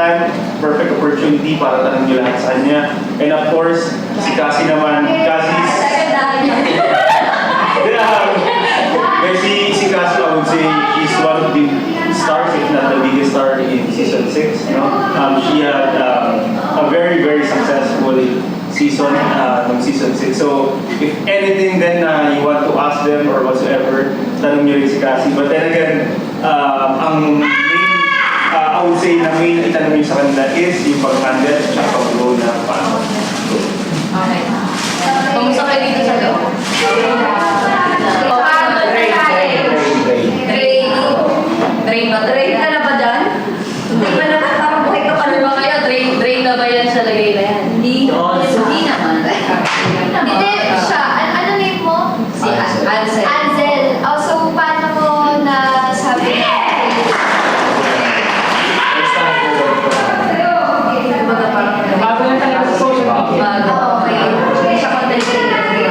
Nathan, perfect opportunity para tanong nyo lahat sa kanya. And of course, si Cassie naman, si Cassie, I would say, is one of the stars, if not the biggest star in season 6. You know? She had a very, very successful season ng season 6. So, if anything then you want to ask them or whatsoever, tanong nyo rin si Cassie. But then again, ang main, I would say na main itanong nyo sa kanila is yung pag-handle at pag-grow na paano. Okay. Kumusta kayo dito sa loob? Drain ka na ba dyan? Hindi pa naman, parang buhay ka pa naman kayo. Drain na ba yan sa lagay na yan? Hindi naman. Hindi, siya. Ano name mo? Si Ansel. Ansel. Oh, so, paano mo na sabi na? Kumbaga parang Bago lang talaga sa social media. Okay. Hindi siya content creator.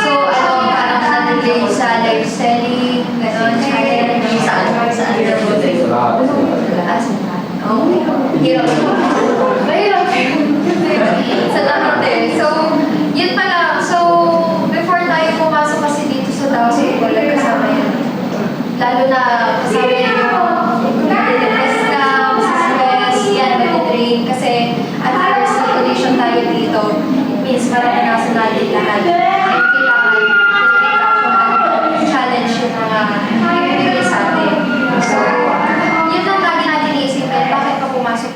So, parang nandun sa live selling, gano'n, challenge. Saan? Okay. Hirap. Mahirap. Sa lahat eh. So, yun pala. So, before tayo pumasok kasi dito sa Thousand Wala kasama yun. Lalo na kasama yun yung nade-depress ka, stress, yan, nade-drain. Kasi at first, na-condition tayo dito. It means maranasan natin lahat. And kailangan challenge yung mga ibigay sa atin. So, yun ang lagi natin iisipin. Bakit ka pumasok?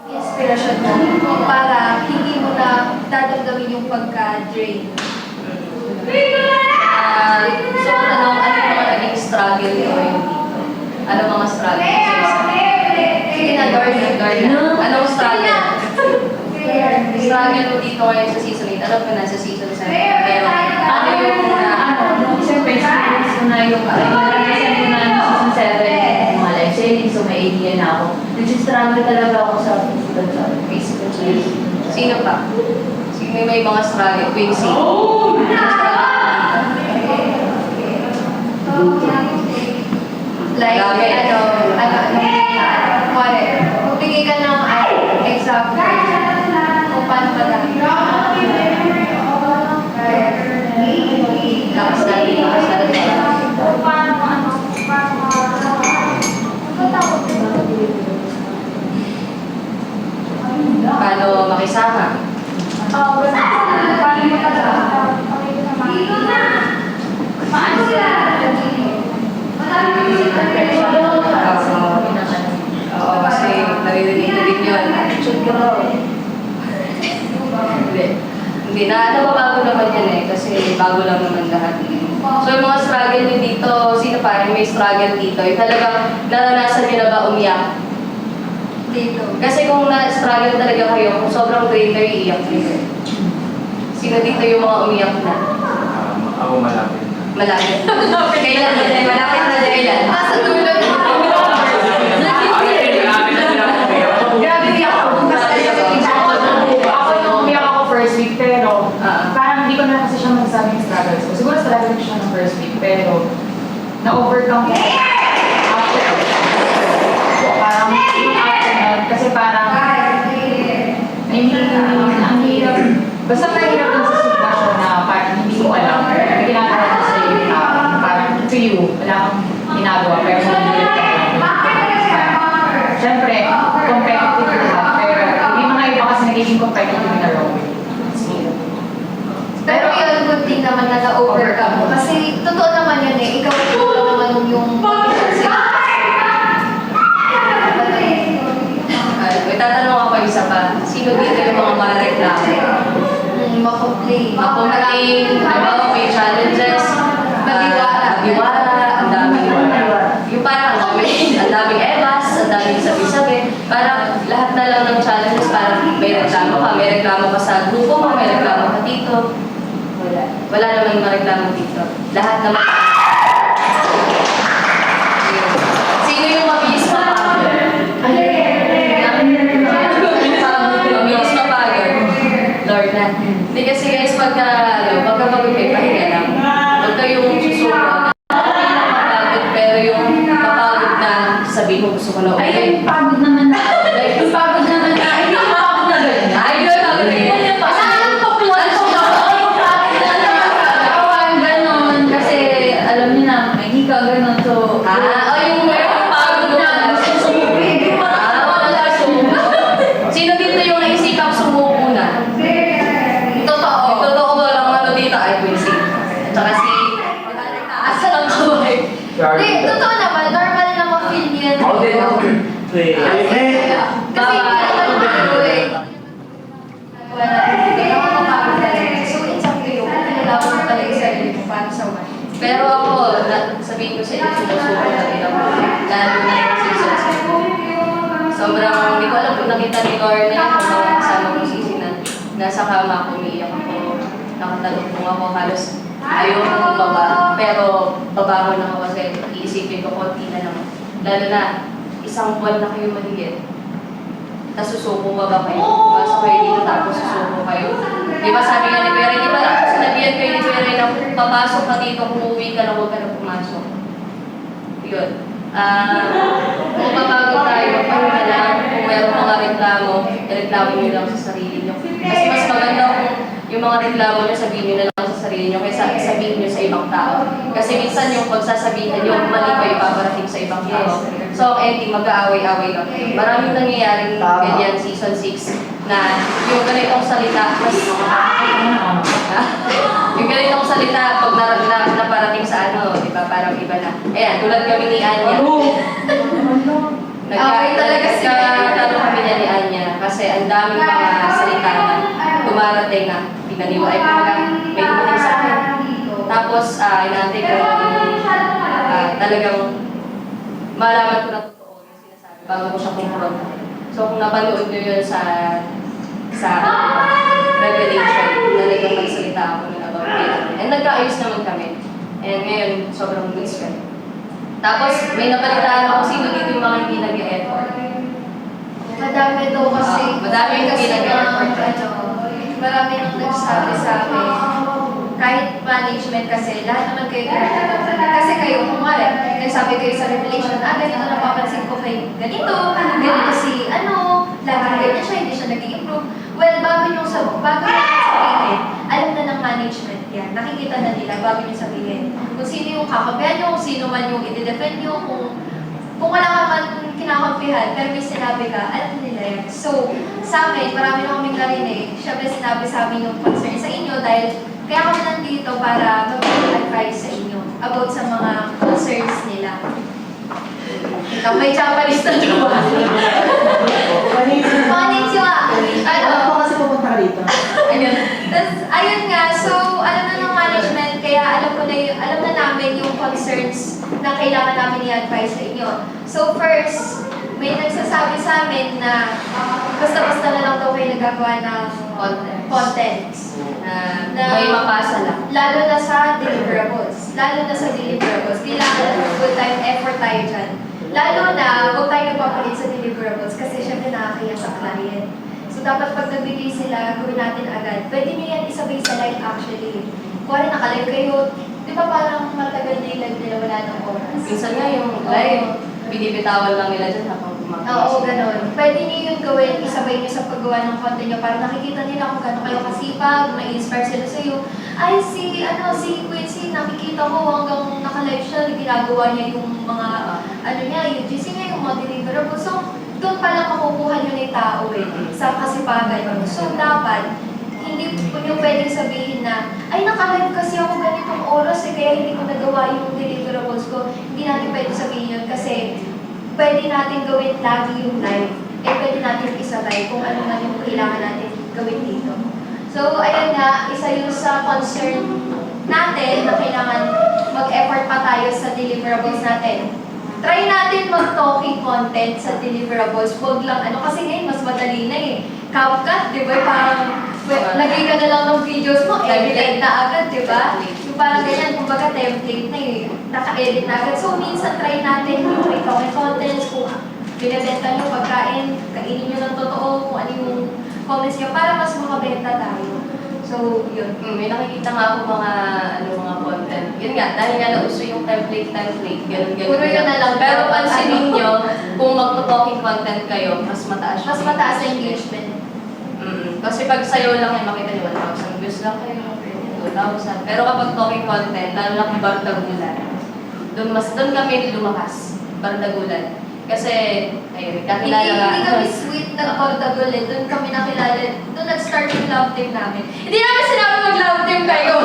Inspiration mo para hindi mo na dadamdamin yung pagka-drain. So, ano mga naging struggle nyo yung dito? Ano mga struggle nyo? Sige na, Dorna. Anong struggle? Struggle mo dito ngayon sa season 8. Alam ko na sa season 7. Pero ano yung Siyempre, experience ko na yung naranasan ko na yung season 7, yung mga live selling, so may idea na ako. Nag-struggle talaga ako sa physical challenge. Sino pa? Sino may mga struggle? Quincy. Like, magbigay ka ng example kung paano ba dahil. Lakas natin. Paano makisama? Oo, kasi naririnig ko din yun. Hindi na, bago naman yan eh, kasi bago lang naman lahat. So yung mga struggle nyo dito, sino pa yung may struggle dito? Yung talagang naranasan nyo na ba umiyak? Dito. Kasi kung na-struggle talaga kayo, kung sobrang drain kayo, iiyak kayo. Sino dito yung mga umiyak na? Ako malapit. Malapit. Kailan na din? Malapit na din kailan? Sa dulo. Grabe niya ako. Ako yung umiyak ako first week, pero parang hindi ko na kasi siya magsabi yung struggles ko. Siguro struggle ko siya ng first week, pero na-overcome ko. Parang kasi parang ang hirap. Basta mahirap din sa sitwasyon na parang hindi mo alam. May ginagawa ko sa iyo, parang to you, wala kang ginagawa, pero magulit ka lang. Siyempre, competitive ka, pero yung mga iba kasi nagiging competitive na wrong way. Pero yun, good thing naman na na-overcome mo. Kasi totoo naman yun eh. Ikaw naman yung May tatanong ako isa pa. Sino dito yung mga marareklamo? makomplain. Makomplain, diba? May challenges. Magiwala. Ang daming yung parang ang daming ebas, ang daming sabi-sabi. Parang lahat na lang ng challenges, parang may reklamo ka sa grupo mo, may reklamo ka dito. Wala naman mareklamo dito. Lahat naman. Sino yung mabilis mapagod? Mabilis mapagod. Lord na. Hindi kasi guys, pagkapagod kayo, pahinga lang. Huwag kayong susuko. Mapagod, pero yung mapagod na sabihin mo gusto ko na uwi. Ay, pagod naman na. Like, dito ay Quincy. At saka si... Asa lang kamay. Hindi, totoo naman, normal na ma-feel niyo yan. Ako din, ako din. Kasi hindi naman ako eh. Wala, hindi naman mapapagod talaga. So, it's up to you. Kailangan mo talaga yung sarili mo para sa one. Pero ako, sabihin ko sa inyo, sinusuko talaga ako. Lalo na yung season 6. Sobrang, hindi ko alam kung nakita ni Lorne habang kasama ko si Sina. Nasa kama ako, umiiyak ako. Nakatalong ako, halos ayaw ko bumaba. Pero baba ko na ako kasi iisipin ko, konti na naman. Lalo na, isang buwan na kayo mahigit. Tapos susuko pa ba kayo? Pasok kayo dito tapos susuko kayo. Di ba sabi nga ni Kuya Ray, di ba sinabihan kayo ni Kuya Ray na kung papasok ka dito, kung uuwi ka na, huwag ka na pumasok. Yun. Kung mapagod tayo, magpahinga lang. Kung mayroong mga reklamo, reklamo nyo lang sa sarili nyo. Kasi mas maganda kung yung mga reklamo nyo, sabihin nyo na lang sa sarili nyo kaysa sabihin nyo sa ibang tao. Kasi minsan yung pagsasabihan nyo, mali pa ipaparating sa ibang tao. So, ending, mag-aaway-aaway lang. Maraming nangyayaring ganyan season 6 na yung ganitong salita, mas yung ganitong salita, pag naparating sa ano, di ba, parang iba na. Ayan, tulad kami ni Anya. Away talaga sila. Nagkatalo kami niya ni Anya kasi ang daming mga salita na dumarating na pinaniwa. Ay, kumbaga, may dumating sa akin. Tapos, inantay ko talagang malaman ko na totoo yung sinasabi bago ko siya kumpronta. So, kung napanood nyo yun sa Revelation, talagang nagsalita ako nun about it. And nagkaayos naman kami. And ngayon, sobrang goods kami. Tapos, may napalitaan ako sino dito yung mga hindi nag-e-effort. Madami daw kasi. Madami yung kasi pinag-effort. Marami nang nagsabi sa amin. Kahit management kasi, lahat naman kayo kasi kayo, kumari, nagsabi kayo sa Revelation, ganito napapansin ko kay ganito si lagi ganyan siya, hindi siya nag-i-improve. Well, bago nyo sabihin, alam na ng management yan. Nakikita na nila bago nyo sabihin. Kung sino yung kakapihan nyo, kung sino man yung i-defend nyo, kung wala ka man kinakampihan, pero may sinabi ka, alam nila yan. So, sa amin, marami na kaming narinig. Siyempre, sinabi sa amin yung concern sa inyo dahil kaya kami nandito para mag-advise sa inyo about sa mga concerns nila. May Japanese na diba? Konnichiwa! Ako kasi pupunta ka dito. Ayun nga, so alam na ng management, kaya alam na namin yung concerns na kailangan namin i-advise sa inyo. So first, may nagsasabi sa amin na basta-basta na lang daw kayo nagagawa ng contents. Na may mapasa lang. Lalo na sa deliverables. Kailangan full time effort tayo dyan. Lalo na, huwag tayo nagpapalit sa deliverables kasi syempre nakakaya sa client. So dapat pag nagbigay sila, gawin natin agad. Pwede nyo yan isabay sa live actually. Kuwari nakalive kayo, di ba parang matagal na yung live nila, wala ng oras? Minsan nga yung live, binibitawan lang nila dyan habang kumakain. Oo, ganun. Pwede nyo yung gawin, isabay nyo sa paggawa ng content nyo para nakikita nila kung gano'n kayo kasipag, ma-inspire sila sa'yo. Ay, si Quincy, nakikita ko hanggang naka-live siya, ginagawa niya yung mga, UGC niya, yung mga deliverables. So, doon pala makukuha nyo na yung tao sa kasipagan nyo. So, dapat, hindi po nyo pwedeng sabihin na, ay, naka-live kasi ako ganitong oras kaya hindi ko nagawa yung deliverables ko. Hindi natin pwede sabihin yun kasi pwede natin gawin lagi yung live. Pwede natin isabay kung ano man yung kailangan natin gawin dito. So, ayun nga, isa yun sa concern natin na kailangan mag-effort pa tayo sa deliverables natin. Try natin mag-talking content sa deliverables. Huwag lang, kasi ngayon mas madali na CapCut, di ba? Parang, lagay ka na lang ng videos mo, edit na agad, di ba? Yung parang ganyan, kumbaga template na naka-edit na agad. So, minsan try natin yung talking contents, kung binibenta nyo pagkain, kainin nyo ng totoo, kung ano yung comments nyo, para mas makabenta tayo. So, yun. May nakikita nga ako mga content. Yun nga, dahil nga nauso yung template, ganun. Puro yun na lang. Pero pansinin nyo, kung mag-talking content kayo, mas mataas Mas mataas na engagement. Kasi pag sayo lang makita nyo, 1,000 views lang kayo, 2,000. Pero kapag talking content, lalo lang kung bardagulan, doon kami lumakas, bardagulan. Kasi, ayun, kakilala nga. Hindi kami sweet na portable doon kami nakilala. Doon nag-start yung love team namin. Hindi namin sinabi mag-love team kayo.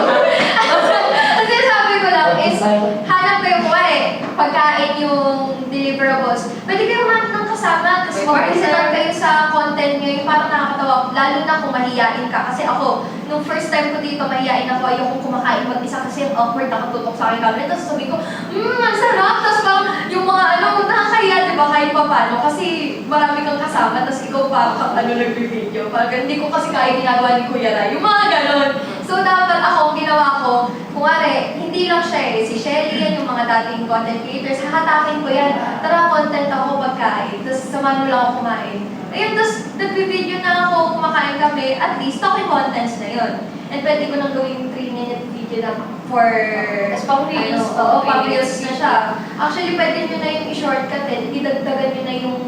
Excellent kayo sa content nyo, yung parang nakakatawa, lalo na kung mahihain ka. Kasi ako, nung first time ko dito, mahihain ako, ayokong kumakain mag-isa kasi ang awkward, nakatutok sa akin camera. Tapos sabi ko, ang sarap! Tapos parang yung mga nakakahiya, di ba, kahit pa paano. Kasi marami kang kasama, tapos ikaw parang nagbibideo. Parang hindi ko kasi kaya ginagawa ni Kuya Rai. Yung mga ganon. So dapat ako, ginawa ko, kunwari, hindi lang siya si Shelly, yan yung mga dating content creators, hahatakin ko yan. Tara, content ako pagkain. Tapos samahan mo lang ako kumain. Ayun, tapos nagbe-video na ako, kumakain kami, at least talking contents na yun. And pwede ko nang gawing 3-minute video na for... Tapos pang reels. Oo, pang reels na siya. Actually, pwede nyo na yung i-shortcut eh. Idagdagan nyo na yung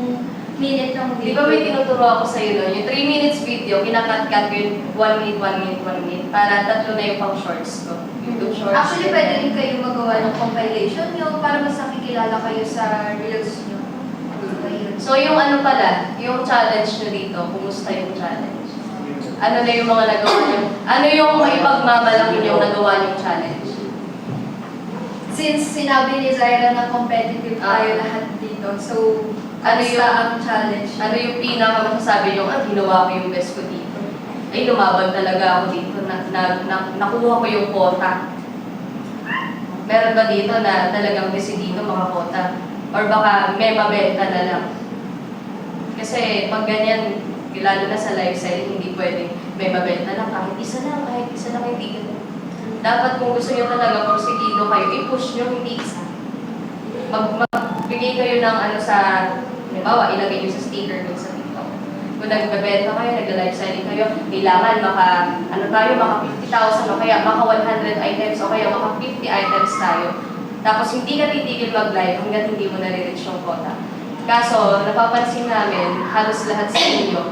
minute ng Di video. ba may tinuturo ako sa'yo doon? Yung 3 minutes video, kinakat-cut ko yung 1 minute, 1 minute, 1 minute. Para 3 na yung pang shorts ko. YouTube shorts. Actually, pwede rin kayo magawa ng compilation nyo para mas nakikilala kayo sa reels nyo. Ayun. So yung ano pala, yung challenge nyo dito, kumusta yung challenge? Ano na yung mga nagawa nyo? Ano yung maipagmamalaki nyo nagawa yung challenge? Since sinabi ni Zaira na competitive tayo lahat dito, so Ano ano yung- ang challenge? Ano yung pinaka-masasabi nyo, ginawa ko yung best ko dito. Ay, lumaban talaga ako dito. Nakuha ko yung quota. Meron ba dito na talagang desidido makakota? Or baka may mabenta na lang? Kasi pag ganyan, lalo na sa lifestyle, hindi pwede may mabenta lang. Kahit isa lang hindi ganun. Dapat kung gusto nyo talaga porsigido kayo, i-push nyo, hindi isa. Magbigay kayo ng ano sa, halimbawa, ilagay nyo sa sticker dun sa TikTok. Kung nagbebenta kayo, nagla-live selling kayo, kailangan maka 50,000 o kaya maka 100 items o kaya maka 50 items tayo. Tapos hindi ka titigil mag-live hanggang hindi mo nare-reach yung quota. Kaso, napapansin namin, halos lahat sa inyo,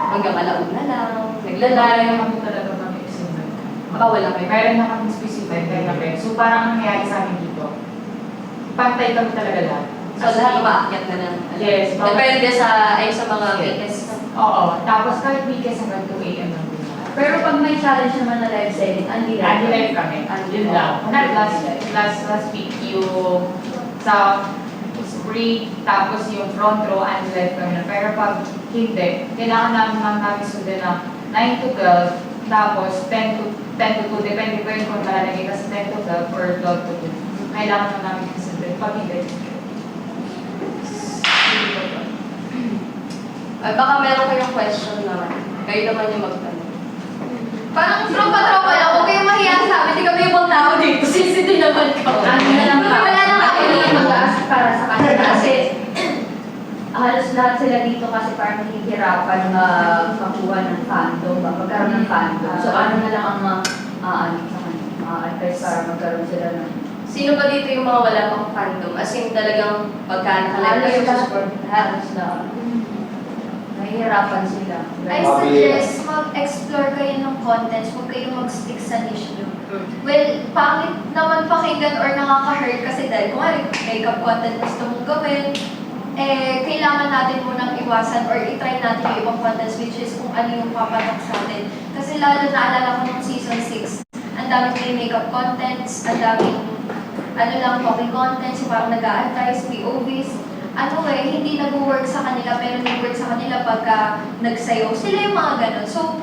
hanggang alauna lang, Lalala nagla-live, naman po talaga kami isunod. bawal lang kayo. Meron na kami specified na event. So parang ang nangyayari sa amin dito, pantay kami talaga lahat. So lahat umaakyat na lang. Yes. Depende sa mga Yes. weakest. Oo. Tapos kahit weekends hanggang 2 a.m. lang din. Pero pag may challenge naman na live selling, Andy anti-live. live kami. Yun lang. Last week yung sa spring, tapos yung front row, Andy live kami na. Pero pag hindi, kailangan namin sundin ng 9 to 12, tapos 10 to 2, depende ko yun kung malalagay kasi 10 to 12 or 12 to 2. Kailangan na namin sundin. Pag hindi, Ay, baka meron kayong question naman. Kayo naman yung magtanong. Parang tropa-tropa lang, huwag kayong mahiya sa amin, hindi kami ibang tao dito, sensitive naman ka. Ano na lang pa. Wala na Ako kami. yung mag-ask para sa kanila kasi halos lahat sila dito kasi parang nahihirapan makakuha ng fandom ba, magkaroon ng fandom. So ano na lang ang advice para magkaroon sila ng Sino ba dito yung mga wala pang fandom? As in talagang pagka nakalive kayo sa support lahat. halos na nahihirapan sila. I suggest mag-explore kayo ng contents, huwag kayong mag-stick sa niche nyo. Well, pangit naman pakinggan or nakaka-hurt kasi dahil kung makeup content gusto mong gawin, kailangan natin munang iwasan or i-try natin yung ibang contents which is kung ano yung papatok sa atin. Kasi lalo naalala ko nung season 6, ang daming may makeup contents, ang daming talking contents, yung parang nag-a-advertise, POVs. Hindi nag-work sa kanila pero nag-work sa kanila pagka nagsayaw. Sila yung mga ganun. So,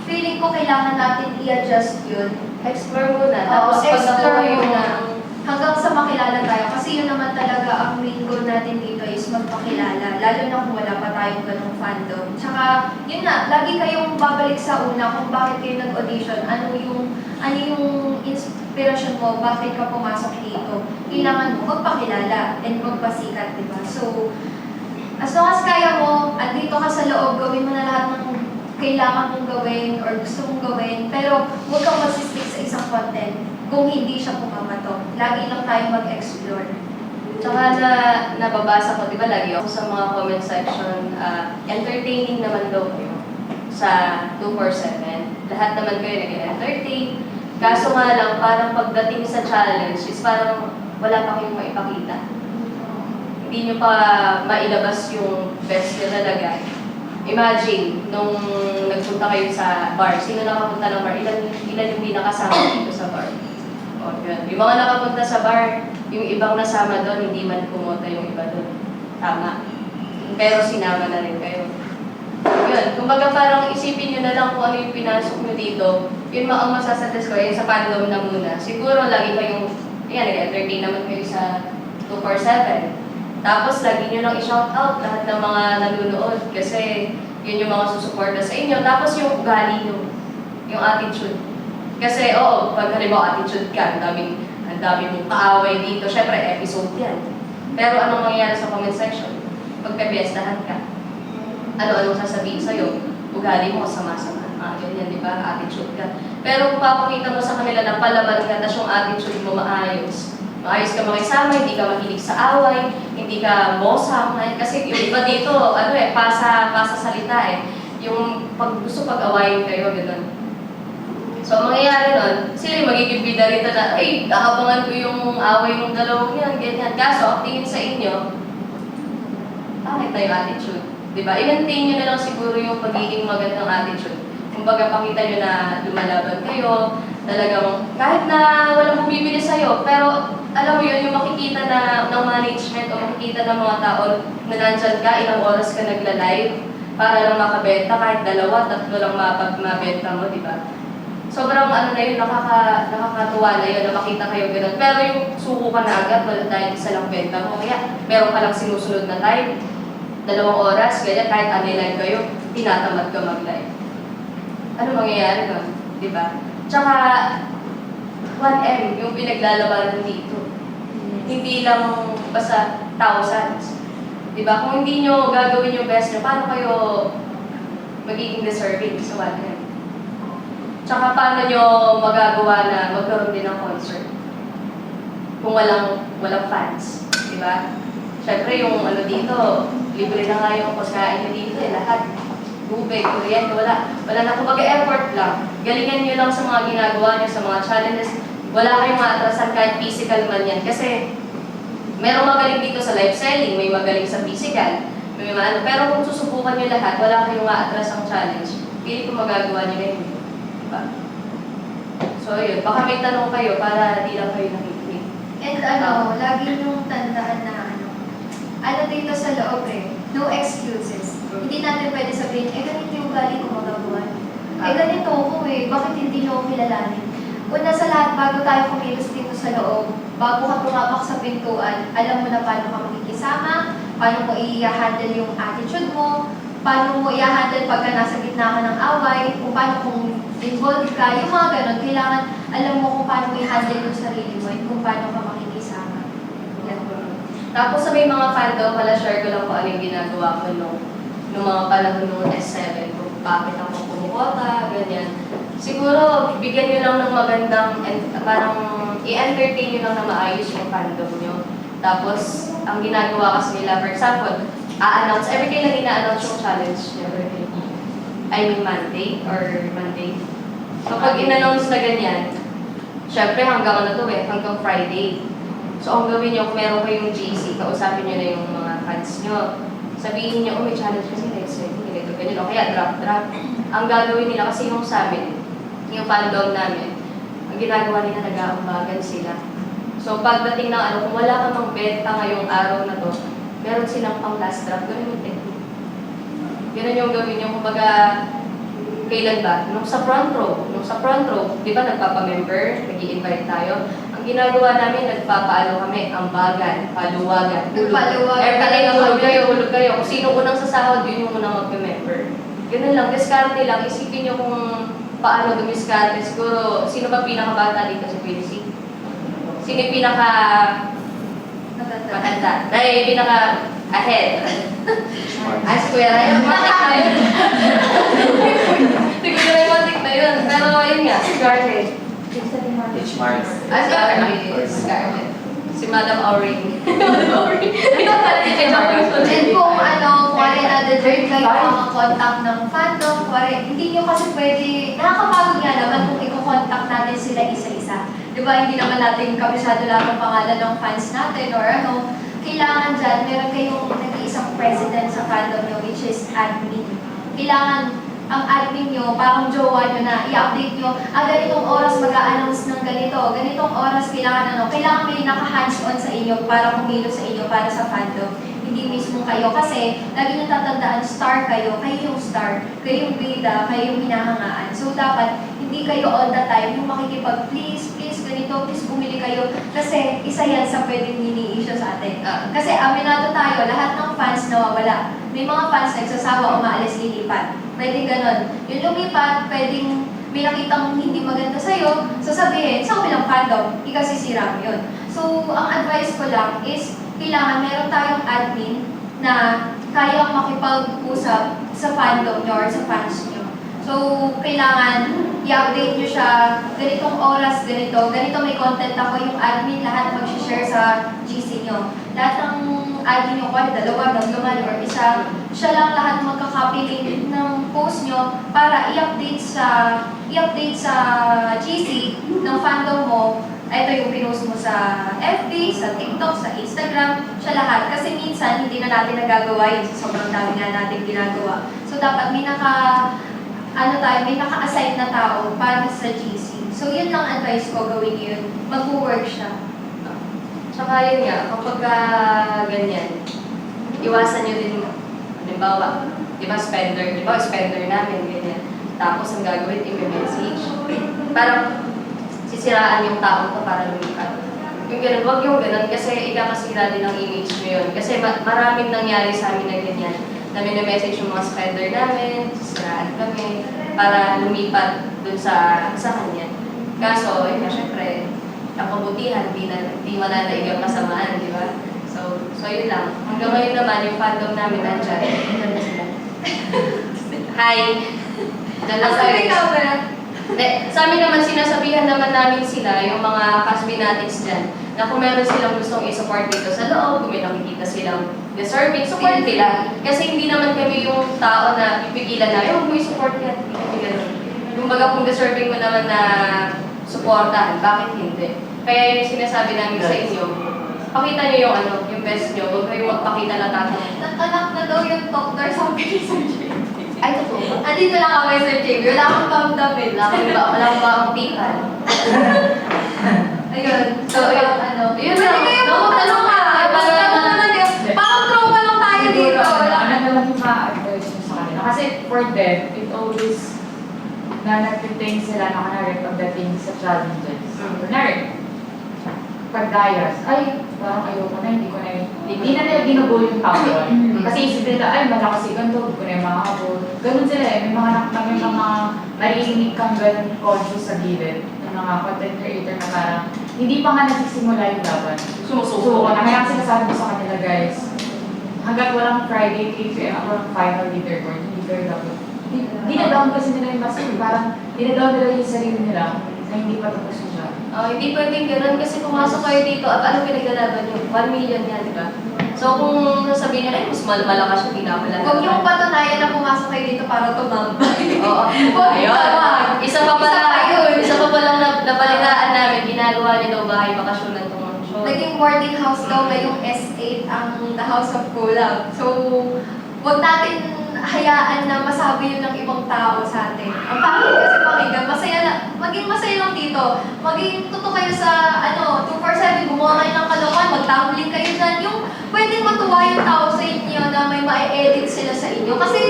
feeling ko kailangan natin i-adjust yun. Explore muna. Tapos Tapos pag explore nakuha muna. yung Hanggang sa makilala tayo. Kasi yun naman talaga ang main goal natin dito is magpakilala. Lalo na kung wala pa tayong ganung fandom. Tsaka, yun na, lagi kayong babalik sa una kung bakit kayo nag-audition. Ano yung inspiration mo, bakit ka pumasok dito. Kailangan mo magpakilala and magpasikat, di ba? So, as long as kaya mo, andito ka sa loob, gawin mo na lahat ng kailangan mong gawin or gusto mong gawin, pero huwag kang mag-stick sa isang content kung hindi siya pumamato. Lagi lang tayo mag-explore. Tsaka nababasa ko, di ba lagi ako sa mga comment section, entertaining naman daw kayo sa 247. Lahat naman kayo nag-entertain. Kaso nga lang, parang pagdating sa challenge is parang wala pa kayong maipakita. Hindi nyo pa mailabas yung best nyo talaga. Imagine, nung nagpunta kayo sa bar, sino nakapunta ng bar? Ilan yung pinakasama dito sa bar? O, yun. Yung mga nakapunta sa bar, yung ibang nasama doon, hindi man pumunta yung iba doon. Tama. pero sinama na rin kayo. Yun, kumbaga parang isipin nyo na lang kung ano yung pinasok nyo dito, yun ang masasuggest ko, yun sa fandom na muna. Siguro lagi kayong, yan, nag-entertain naman kayo sa 247. Tapos lagi nyo lang i-shout out lahat ng mga nanonood kasi yun yung mga susuporta sa inyo. Tapos yung ugali nyo, yung attitude. Kasi oo, pag halimbawa attitude ka, ang daming mong kaaway dito, syempre episode yan. Pero anong mangyayari sa comment section? Pagpepiestahan ka. Ano-anong sasabihin sa'yo? Ugali mo, sama-sama. Ganyan, di ba? Attitude ka. Pero kung papakita mo sa kanila na palaban ka, tapos yung attitude mo maayos. Maayos ka makisama, hindi ka mahilig sa away, hindi ka mosam. Kasi yung iba dito, pasa salita eh. Yung gusto pag-awayin kayo, gano'n. So, ang mangyayari nun, sila yung magiging bida rito na, ay, kakabangan ko yung away ng dalawang yan, ganyan. Kaso, ang tingin sa inyo, pangit na yung attitude. Diba? I-maintain nyo na lang siguro yung pagiging magandang attitude. Kumbaga, pakita nyo na lumalaban kayo, talagang, kahit na walang bumibili sa'yo, pero alam mo yun, yung makikita na ng management o makikita ng mga tao na nandyan ka, ilang oras ka nagla-live, para lang makabenta, kahit 2, 3 lang mabenta mo, diba? Sobrang na yun, nakakatuwa na yun, na makita kayo gano'n. Pero yung suko ka na agad, dahil isa lang benta mo, kaya meron ka lang sinusunod na live, 2 oras, kaya kahit anilan kayo, tinatamad ka mag-live. Ano mangyayari nun? Diba? Tsaka, 1M, yung pinaglalabanan dito. Hindi lang basta thousands. Diba? Kung hindi nyo gagawin yung best nyo, paano kayo magiging deserving sa 1M? Tsaka paano nyo magagawa na magkaroon din ng concert? Kung walang fans. Diba? Siyempre, yung dito, libre na nga yung pagkain nyo dito lahat. Tubig, kuryente, wala na. Kumbaga effort lang. Galingan nyo lang sa mga ginagawa nyo, sa mga challenges. Wala kayong maatrasan kahit physical man yan. Kasi, merong magaling dito sa live selling, may magaling sa physical, pero kung susubukan nyo lahat, wala kayong maatras ang challenge. Pili kung magagawa nyo na yun. Diba? So, yun. Baka may tanong kayo para di lang kayo nakikinig. And lagi nyung tandaan na dito sa loob no excuses. Hindi natin pwede sabihin, ganito yung ugali ko magagawa. Ganito ako bakit hindi nyo ako kilalanin? Una sa lahat, bago tayo kumilos dito sa loob, bago ka pumapak sa pintuan, alam mo na paano ka makikisama, paano mo i-handle yung attitude mo, paano mo i-handle pagka nasa gitna ka ng away, kung paano kung involved ka, yung mga ganun, kailangan alam mo kung paano mo i-handle yung sarili mo, kung paano ka makikisama. Yan. Tapos sa may mga fandom, share ko lang kung ano yung ginagawa ko nung mga panahon nung S7, kung bakit ako kumukota, ganyan. Siguro, bigyan nyo lang ng magandang, parang i-entertain nyo lang na maayos yung fandom nyo. Tapos, ang ginagawa kasi nila, for example, a-announce, every kailan ina-announce yung challenge nyo. I mean Monday. Kapag in-announce na ganyan, syempre hanggang hanggang Friday. So, ang gawin nyo, kung meron kayong GC, kausapin nyo na yung mga fans nyo. Sabihin nyo, may challenge kasi next week, ganyan, o kaya drop. Ang gagawin nila, kasi yung sa amin, yung fandom namin, ang ginagawa nila, nag-aambagan sila. So, pagdating ng kung wala ka mang benta ngayong araw na to, meron silang pang last drop, ganun yung technique. Ganun yung gawin nyo, kumbaga, kailan ba? Nung sa front row, di ba nagpapamember, nag-i-invite tayo, ginagawa namin, nagpapaalo kami, ambagan, paluwagan. Hulog kayo. Kung sino unang sasahod, yun yung unang mag-member. Ganun lang, diskarte lang. Isipin nyo kung paano dumiskarte. Siguro, sino ba pinakabata dito sa PNC? Sino yung matanda? Dahil pinaka-ahead. Ay, si Kuya Ryan, matik na yun. Si Kuya Ryan, matik na yun. Pero, yun nga, Scarlett. H-Mars. Scarlett. Si Madam Auring. And kung na-deserve kayo mga contact ng fandom, hindi nyo kasi pwede, nakakapagod nga naman kung i-contact natin sila isa-isa. Diba, hindi naman natin kabisado lang ang pangalan ng fans natin or kailangan dyan, meron kayong nag-iisang president sa fandom nyo, which is admin. Kailangan ang admin nyo, parang jowa nyo na i-update nyo, ganitong oras mag-a-announce ng ganitong oras kailangan may naka-hands-on sa inyo para kumilos sa inyo, para sa fandom. Hindi hindi mismo kayo. Kasi lagi nyo tatandaan, star kayo yung star, kayo yung bida, kayo yung hinahangaan. So dapat hindi kayo all the time yung makikipag please ganito, please bumili kayo. Kasi isa yan sa pwedeng mini-issue sa atin. Kasi aminado tayo, lahat ng fans nawawala. May mga fans nagsasawa, umaalis, lilipat. Pwede ganon. Yung lumipat, pwedeng may nakitang hindi maganda sa'yo, sasabihin, sa kabilang fandom, ikasisira mo yun. So, ang advice ko lang is, kailangan meron tayong admin na kayang makipag-usap sa fandom nyo or sa fans nyo. So, kailangan i-update nyo siya, ganitong oras, ganito may content ako, yung admin lahat mag-share sa GC nyo. Lahat ng admin nyo, kung dalawa, or isa, siya lang lahat magkakopy ng post nyo para i-update sa GC ng fandom mo. Ito yung pinost mo sa FB, sa TikTok, sa Instagram, siya lahat. Kasi minsan, hindi na natin nagagawa yun. Sobrang dami nga natin ginagawa. So, dapat may naka-assign na tao para sa GC. So, yun lang advice ko, gawin yun. Mag-work siya. Tsaka yun nga, kapag ganyan, iwasan nyo din, halimbawa, di ba spender namin, ganyan. Tapos ang gagawin, i-message. Parang sisiraan yung tao to para lumipat. Yung ganun, huwag yung ganun kasi ikakasira din ang image nyo yun. Kasi maraming nangyari sa amin na ganyan. Na message yung mga spender namin, sisiraan kami, para lumipat dun sa kanya. Kaso, syempre, ang kabutihan, di mananaig ang kasamaan, di ba? So yun lang. Hanggang ngayon naman, yung fandom namin nandyan. Nandyan na sila. Hi! Sa amin naman, sinasabihan naman namin sila, yung mga castmatics dyan, na kung meron silang gustong i-support dito sa loob, kung may nakikita silang deserving, support nila. Kasi hindi naman kami yung tao na pipigilan na, huwag mo i-support yan. Yung baga kung deserving mo naman na supportahan, bakit hindi? Kaya yung sinasabi namin sa inyo, pakita nyo yung best nyo, huwag kayong magpakita na tatanong. Natanak na daw yung doctor sa akin sa JB. Ay, totoo. Andito lang kami sa JB. Wala akong pamdamin. Wala akong ba pikan? Ayun. So, yun yun lang. lang. Tanong ka. Parang trauma lang tayo dito. Ano lang yung ma-advise nyo sa kanila. Kasi for them, it always na nag-retain sila na kanari pagdating sa challenges. Kunwari, pag-dias, ay, parang ayoko na, hindi na nila ginugo yung tao. Kasi isip nila, ay, malakas si ganito, hindi ko na yung makahabol. Ganun sila eh, may mga mariinig kang ganun conscious sa gilid ng mga content creator na parang hindi pa nga nagsisimula yung laban. Sumusuko na. Kaya kasi sinasabi ko sa kanila guys, hanggat walang Friday, 8 p.m. ako ng final leaderboard, hindi kayo dapat. Dinadown kasi nila yung mask, parang dinadown nila yung sarili nila na hindi pa tapos siya. Hindi pwedeng ganun kasi pumasok kayo dito at ano pinaglalaban nyo? 1 million yan, di ba? So kung sasabihin nyo, mas malakas yung pinapalaban. Huwag niyong patunayan na pumasok kayo dito para tumambay. Oo. Ayun. Isa pa palang nabalitaan namin, ginagawa niyo daw bahay bakasyonan itong show. Naging boarding house daw ngayong S8 ang The House of Collab. So, huwag natin hayaan na masabi yun ng ibang tao sa atin. Ang pangit kasi pakinggan, maging masaya lang dito. Maging totoo kayo sa 247, gumawa kayo ng kalokohan, mag-tumbling kayo dyan. Yung pwedeng matuwa yung tao sa inyo na may ma-edit sila sa inyo. Kasi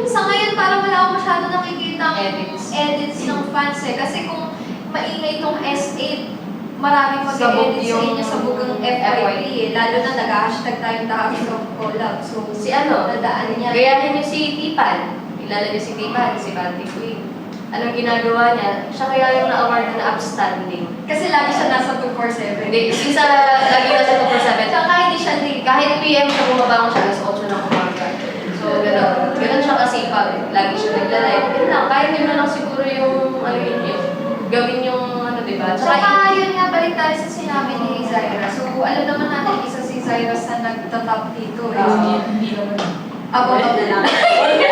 sa ngayon parang wala akong masyado nakikita edits ng fans eh. Kasi kung maingay itong S8, maraming mag-edit sa inyo sa bugang FYP eh. Lalo na nag-hashtag tayong The House of Collab. So, nadaan niya. Gayahin niyo si Tipan. Kilala niyo si Tipan, si Panty Queen. Anong ginagawa niya? Siya kaya yung na-award na upstanding. Kasi lagi siya nasa 247. Hindi, lagi nasa 247. Tsaka hindi siya late. Kahit PM siya bumabangon siya, alas 8 na kumaga. So, gano'n siya kasipag. Lagi siya nagla-live. Yun lang, kahit yun na lang siguro yung, gawin yung, diba? Tsaka yun nga, balik tayo sa sinabi ni Zaira. So, alam naman natin, isa si Zaira sa nagtatap dito. Hindi naman. Bottom na lang. Hindi,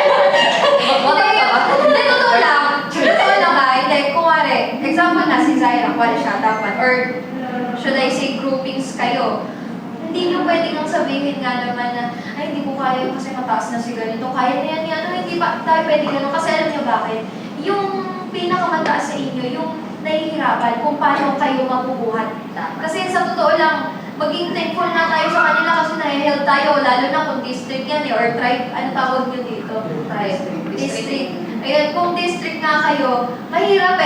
totoo lang. Totoo lang ha. Hindi, kumari, example na si Zaira, kumari siya, dapat, or should I say groupings kayo. Hindi nyo pwedeng ang sabihin nga naman na, ay, hindi ko kaya kasi mataas na si ganito. Kaya na yan, hindi pa tayo pwedeng ganun. Kasi alam nyo bakit? Yung pinakamataas sa inyo, yung nahihirapan kung paano kayo mabubuhat. Kasi sa totoo lang, maging thankful na tayo sa kanila kasi na-help tayo, lalo na kung district yan or tribe, ano tawag nyo dito? District. Ayan, kung district nga kayo, mahirap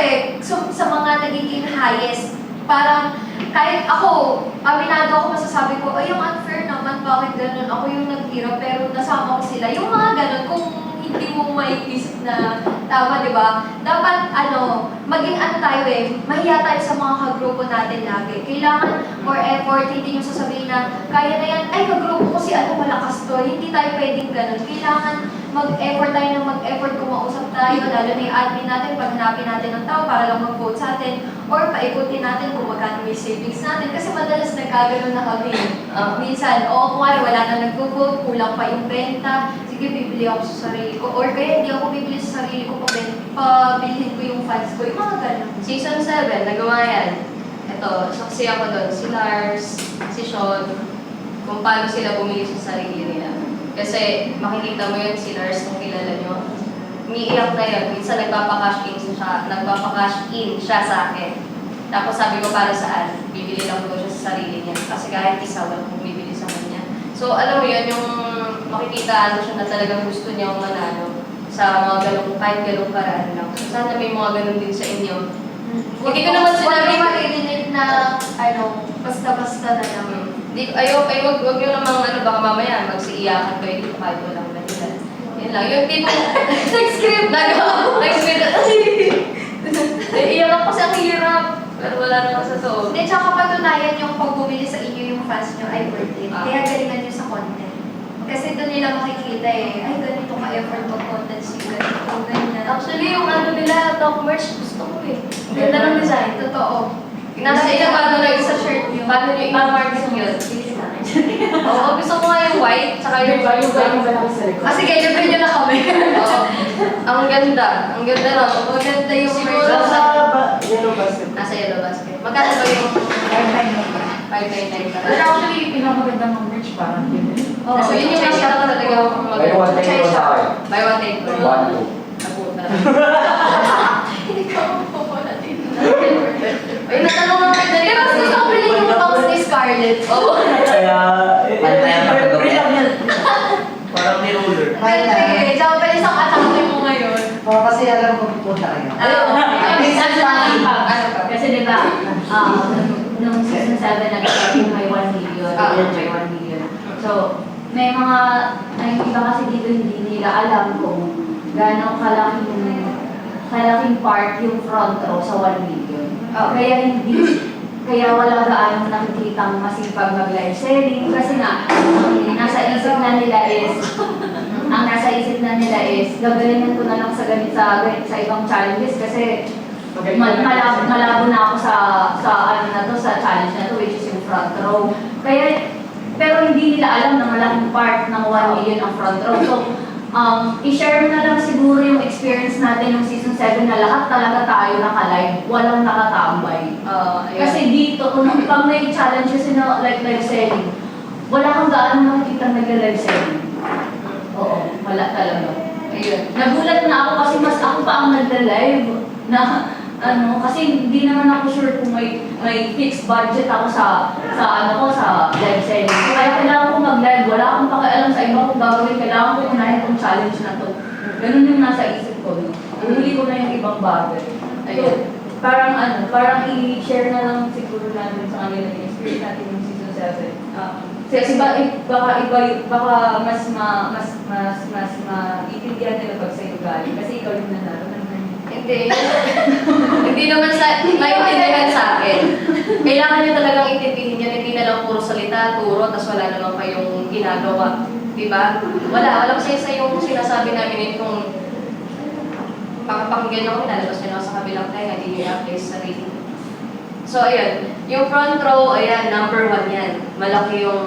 sa mga nagiging highest. Parang, kahit ako, aminado ako masasabi ko, ay yung unfair naman, bakit ganun? Ako yung naghirap, pero nasama ko sila. Yung mga ganun, kung hindi mo maiisip na tama, di ba? Dapat, maging tayo mahiya tayo sa mga kagrupo natin lagi. Kailangan more effort, hindi nyo sasabihin na, kaya na yan, ay kagrupo ko si malakas to. Hindi tayo pwedeng ganun. Kailangan mag-effort tayo ng mag-effort kung mausap tayo, lalo na yung admin natin, pag hanapin natin ng tao para lang mag-vote sa atin, or paikutin natin kung magkano may savings natin. Kasi madalas nagkagano'n na kami. Minsan, kumari wala na nag-vote, kulang pa yung benta, sige, bibili ako sa sarili ko. Or kaya hindi ako bibili sa sarili ko, pabilhin ko yung funds ko. Yung mga gano'n. Season 7, nagawa yan. Ito, saksi ako doon. Si Lars, si Sean, kung paano sila bumili sa sarili nila. Kasi makikita mo yun, si Lars, kung kilala nyo. Umiiyak na yun. Minsan nagpapakash in siya sa akin. Tapos sabi ko para saan? Bibili lang ko siya sa sarili niya. Kasi kahit isa, walang bumibili sa kanya. So alam mo yun, yung makikita siya na talagang gusto niya manalo sa mga ganong, kahit ganong paraan lang. So sana may mga ganon din sa inyo. Hindi ko naman sinabi maririnig na, basta-basta na lang. Wag nyo namang baka mamaya magsiiyakan kayo dito kahit walang dahilan. Yan lang. Yung tipo, nag-script. Iiyak ako kasi ang hirap. Pero wala naman sa to. Hindi, tsaka patunayan yung pag bumili sa inyo yung fans nyo ay worth it. Kaya galingan nyo sa content. Kasi doon nila makikita ay ganito ka-effort mag-content si ganito, ganyan. Actually, yung nila, top merch, gusto ko Ang ganda ng design. Totoo. Nasa ina, paano nyo sa shirt nyo. Paano nyo i-market yun? Oo, gusto ko nga yung white, tsaka yung Ah, sige, libre nyo na kami. Oo. Ang ganda. Ang ganda lang. Maganda yung Siguro merch. Yellow basket. Nasa yellow basket. Magkano ba yung 599 Pero actually, yung pinakamaganda ng merch parang yun. Oo, so yun yung nakita ko talaga yung Buy one, take one sa akin. Buy one, take one. One, two. Napunta. Hindi ka mapapala din. Ay, natanong nga kayo dali. Pero gusto ko bilhin yung box ni Scarlett. Oo. Kaya, Pantayan pa ito. parang ni ruler. Pwede. Tsaka pwede isang atake mo ngayon. Kasi alam ko pupunta kayo. Kasi di ba, nung season 7 nag-start yung may 1 million, may 1 million. So, may iba kasi dito hindi nila alam kung gano'ng kalaking part yung front row sa 1 million. Kaya wala gaano nakikitang masipag mag-live selling kasi nga, ang nasa isip na nila is gagalingan ko na lang sa ibang challenges kasi malabo na ako sa challenge na to, which is yung front row. Pero hindi nila alam na malaking part ng 1 million ang front row. So, i-share na lang siguro yung experience natin ng season 7 na lahat talaga tayo naka-live, walang nakatambay. Kasi dito, pag may challenges na like live selling, wala kang gaano makikita nag-live selling. Oo, wala talaga. Ayun. Nagulat na ako kasi mas ako pa ang nag-live na kasi hindi naman ako sure kung may fixed budget ako sa live selling. So, kaya kailangan ko mag-live. Wala akong pakialam sa iba kung gagawin. Kailangan ko unahin itong challenge na to. Ganun yung nasa isip ko. No? Huli ko na yung ibang bagay. Ayun. Parang i-share na lang siguro natin sa kanila yung experience natin yung season 7. Kasi baka mas maiintindihan nila pag sa'yo galing. Kasi ikaw yung nanalo. Hindi. Hindi naman maintindihan sa akin. Kailangan nyo talagang intindihin yan. Hindi na lang puro salita, turo, tapos wala naman kayong ginagawa. Diba? Walang sa yung sinasabi namin kung pakinggan ako, nalabas nyo lang sa kabilang tayo, hindi nyo i-apply sa sarili. So, ayan. Yung front row, ayan, number 1 yan. Malaki yung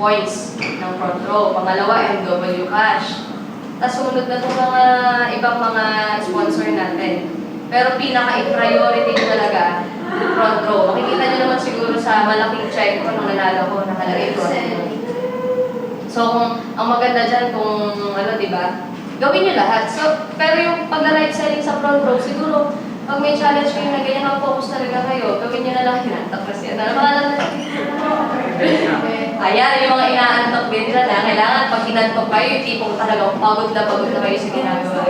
points ng front row. Pangalawa, MW Cash. Tapos sumunod na itong mga ibang mga sponsor natin. Pero pinaka-priority nyo talaga, front row. Makikita nyo naman siguro sa malaking check ko nung nanalo ko, nakalagay front row. So, ang maganda dyan kung diba, gawin nyo lahat. So, pero yung pag-live selling sa front row, siguro, pag may challenge kayo na ganyan, focus talaga kayo, gawin nyo na lang yan. Tapos yan, Ayan, yung mga inaantok din dyan, ha? Kailangan pag inantok kayo, yung tipong talagang pagod na kayo sa ginagawa.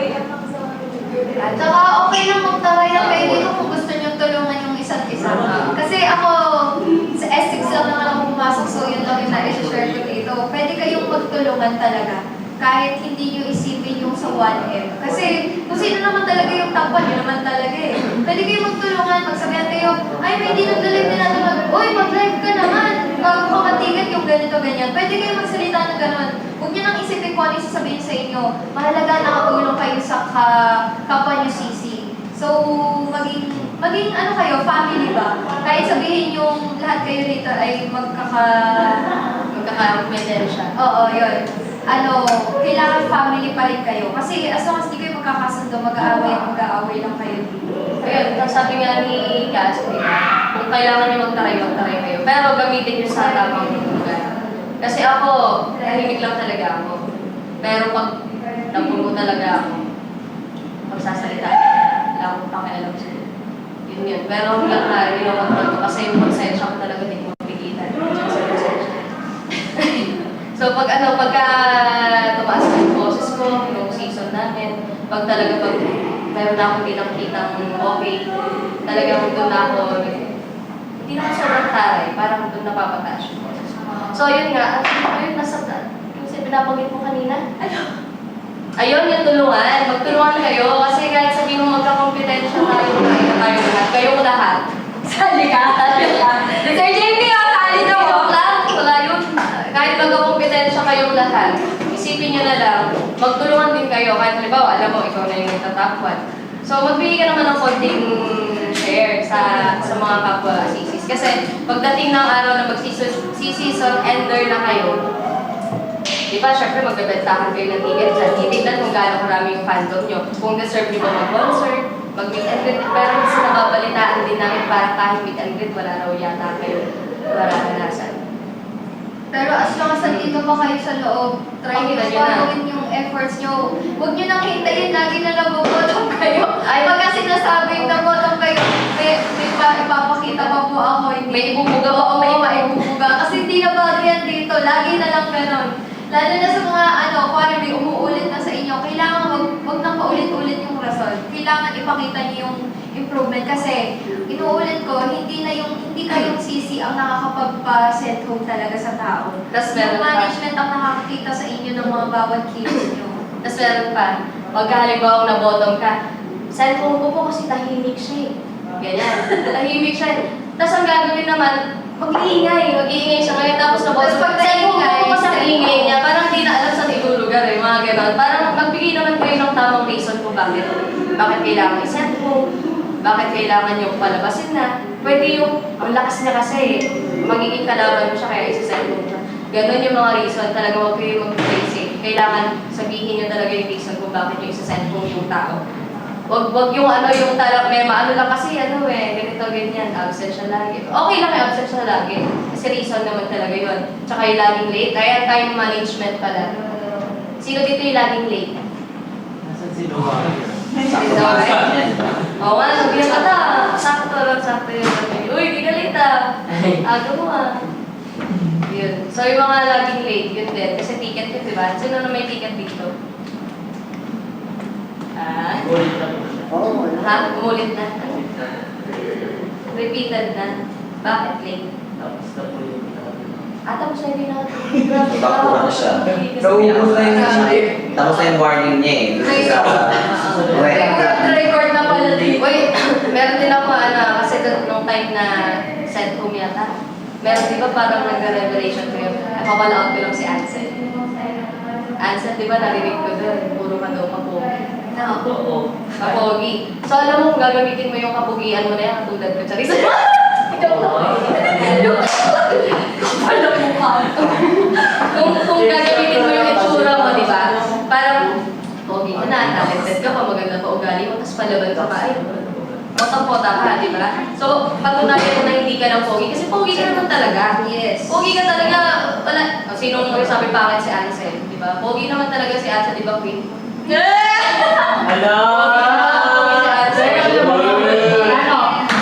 At saka okay lang magtarayan kayo dito kung gusto nyo tulungan yung isa't isa. Kasi ako, sa Essex lang naman ako pumasok, so yun lang yung na-share ko dito. Pwede kayong magtulungan talaga. Kahit hindi nyo isipin yung sa 1M. Kasi kung sino naman talaga yung takpan, yun naman talaga eh. Pwede kayong magtulungan, magsabihan kayo, ay may di nag-live din natin uy, mag-live ka naman. Bago ka matigat yung ganito, ganyan. Pwede kayong magsalita ng gano'n. Huwag nyo nang isipin kung ano yung sasabihin sa inyo. Mahalaga nakatulong kayo sa kapwa nyo CC. So, maging ano kayo, family ba? Kahit sabihin yung lahat kayo dito ay Magkaka-medensya. Oo, yun. Kailangan family pa rin kayo. Kasi as long as di kayo magkakasundo, mag-aaway lang kayo dito. Ayun, sabi nga ni Cass, kung kailangan nyo magtaray kayo. Pero gamitin nyo sa tamang lugar. Kasi ako, tahimik lang talaga ako. Pero pag napuno talaga ako, magsasalita. Wala akong pakialam sa yun. Pero hanggang na, yun ko kasi yung konsensya ko talaga hindi ko mapigilan. So pagka tumaas na yung boses ko, yung season namin, pag meron na akong pinakitang okay, talagang doon na ako, hindi na ako sobrang taray, parang doon napapataas yung boses. So yun nga, ayun, kasi pinapanggit mo kanina, ayun yung tulungan, magtulungan kayo, kasi kahit sabihin mo magkakompetensya tayo lahat. Sali ka. Sir JP, sali daw. Joke lang, wala yun. Kahit magkakompetensya kayong lahat, isipin nyo na lang, magtulungan din kayo. Kahit halimbawa, alam mo, ikaw na yung nagtatapwan. So, magbigay ka naman ng konting share sa mga kapwa sisis. Kasi, pagdating ng araw na mag-season ender na kayo, di ba, syempre magbebentahan kayo ng ticket dyan. Titignan kung gaano karami yung fandom nyo. Kung deserve nyo ba mag-concert, mag-meet and greet. Pero kasi nababalitaan din namin para kahit meet and greet, wala raw yata kayo maranasan. Pero as long as nandito pa kayo sa loob, try nyo Okay, gawin yung efforts nyo. Huwag nyo nang hintayin, lagi na lang bubotong kayo. Pagka sinasabing na botong kayo, ipapakita pa po ako. May ibubuga pa Oo, ako, may ibubuga. Kasi hindi na bago yan dito. Lagi na lang ganon. Lalo na sa mga parang may umuulit na sa inyo, kailangan wag nang paulit-ulit yung rason. Kailangan ipakita niyo yung improvement kasi inuulit ko, hindi kayong CC ang nakakapagpa-send home talaga sa tao. Tas meron Yung pa. management ang nakakakita sa inyo ng mga bawat kilos nyo. Tapos meron pa, pagka halimbawa na-bottom ka, cellphone ko po kasi tahimik siya eh. Ganyan, tahimik siya eh. Tapos ang gagawin naman, mag-iingay siya ngayon. Tapos na-bottom, Tapos pag cellphone ko naingay, po kasi ang ingay niya, parang hindi na alam saan ilulugar eh, mga ganon. Parang magbigay naman kayo ng tamang reason kung bakit kailangan i-cellphone, bakit kailangan yung palabasin na. Pwede yung, ang lakas niya kasi, magiging kalaban mo siya kaya isa-cellphone siya. Ganon yung mga reason, talaga huwag kayo mag-crazy. Kailangan sabihin niyo talaga yung reason kung bakit yung isa-cellphone yung tao. Wag yung yung may maano lang kasi ganito, ganyan, absent siya lagi. Okay lang yung absent siya lagi. Kasi reason naman talaga yun. Tsaka yung laging late, kaya time management pala. Sino dito yung laging late? Nasaan si Noah? Oo nga, sabihan ka ta. Sakto yun. Uy, di ka late Aga mo Yun. So yung mga laging late, yun din. Kasi ticket yun, diba? Sino na may ticket dito? Oo, Umulit na. Repeated na. Bakit late? tapos na po yung Tapos na yung Bakto na siya. Naubos na yung tapos na yung warning niya eh. Kasi sa Record na pala dito. Uy, meron din ako kasi nung time na sent home yata. Meron di ba parang nag-revelation ko yun. Nakapala out ko lang si Ansel. Ansel, di ba narinig ko doon? Puro ka daw kapogi. Oo. Kapogi. So alam mo, gagamitin mo yung kapogian mo na yan, katulad ko. Charis. Kung gagamitin mo yung itsura mo, di ba? Parang, pogi ka na, talented ka pa, maganda pa ugali mo, tapos palaban ka pa, ay, potang-pota ka, di ba? So, patunayan mo na hindi ka ng pogi, kasi pogi ka naman talaga. Yes. Pogi ka talaga, wala, sinong sabi pangit si Ansel, di ba? Pogi naman talaga si Ansel, di ba, Queen? Hello!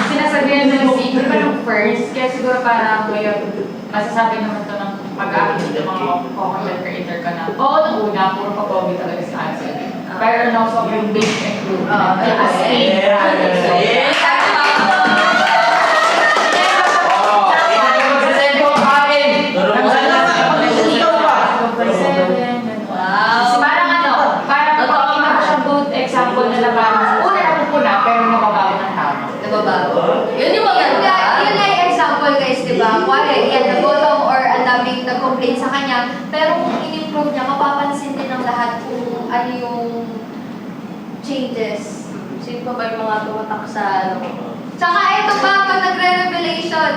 Sinasabihan na si, di ba nung first, kaya siguro parang ngayon, masasabi naman to ng mag-aakit yung mga content creator ka na, oo, nung una, puro pa-pogi talaga si Ansel. Pero now, sobrang big improvement. As in, Parang parang siya good example na naman. Una napupuna, pero nababago ng tama. Nababago. Yun yung maganda. Yun nga yung example guys, di ba? Kuwari, yan, nag-bottom or ang daming nag-complain sa kanya. Pero kung in-improve niya, mapapansin din ng lahat kung ano yung changes. Sino pa ba yung mga tumatak sa ano? Tsaka ito pa, pag nagre-revelation,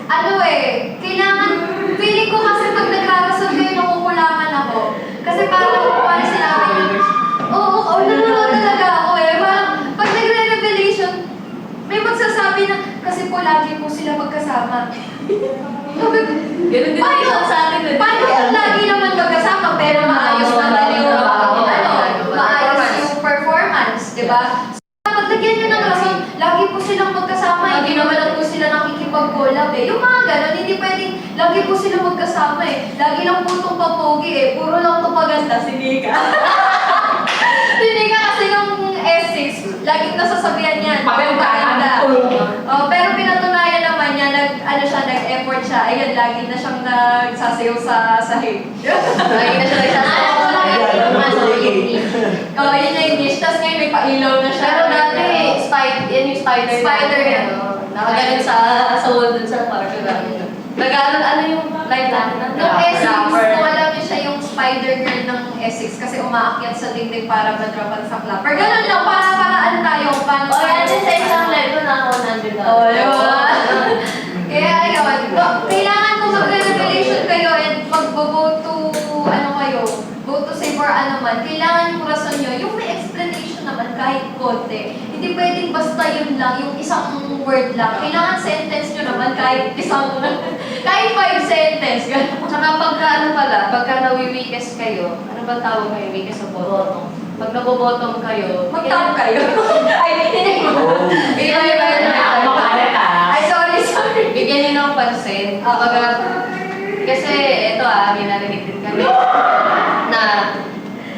ano kailangan, feeling ko kasi pag nagrarasol kayo, nakukulangan ako. Kasi parang kung sinabi niya, oo, nanonood talaga ako Parang pag nagre-revelation, may magsasabi na, kasi po lagi po sila magkasama. Sabi ko, Ganun din paano? sa akin. Paano kung lagi naman magkasama, pero maayos naman yung, maayos yung performance, di ba? Dapat lagyan nyo ng rason, lagi po silang magkasama, hindi naman lang po sila nakikipag-collab Yung mga ganon, hindi pwedeng, lagi po sila magkasama Lagi lang po itong papogi puro lang ito paganda, si Nika. Si Nika kasi nung S6, laging nasasabihan yan, Paganda. pero pinatunayan naman niya, nag-effort siya. Ayun, lagi na siyang nagsasayaw sa sahig. Lagi na siya nagsasayaw. Yun na yung niche. Tapos ngayon may pailaw na siya. Pero dati, yan yung spider. Spider yan. Nakagalit sa wall dun sa park. Nag-aaral, ano yung live natin? Nung S6, kung alam niyo siya yung spider girl ng S6 kasi umaakyat sa dingding para madrapan sa clapper. Ganun lang, para-paraan tayo. Paano Yan din sa isang live ko na ako nandun na. Kaya ayun, kailangan kung magre-revelation kayo and mag-vote to, vote to save or ano man, kailangan yung rason nyo, yung may explanation naman kahit konti. Hindi pwedeng basta yun lang, yung isang word lang. Kailangan sentence nyo naman kahit kahit 5 sentence. Tsaka pagka nawiwikes kayo, ano ba tawag kayo? Wikes sa bottom. Pag nabobottom kayo, Mag-tap kayo. Ay, hindi ko. Ay, sorry. Bigyan niyo ng pansin. Kasi ito may narinig din kami na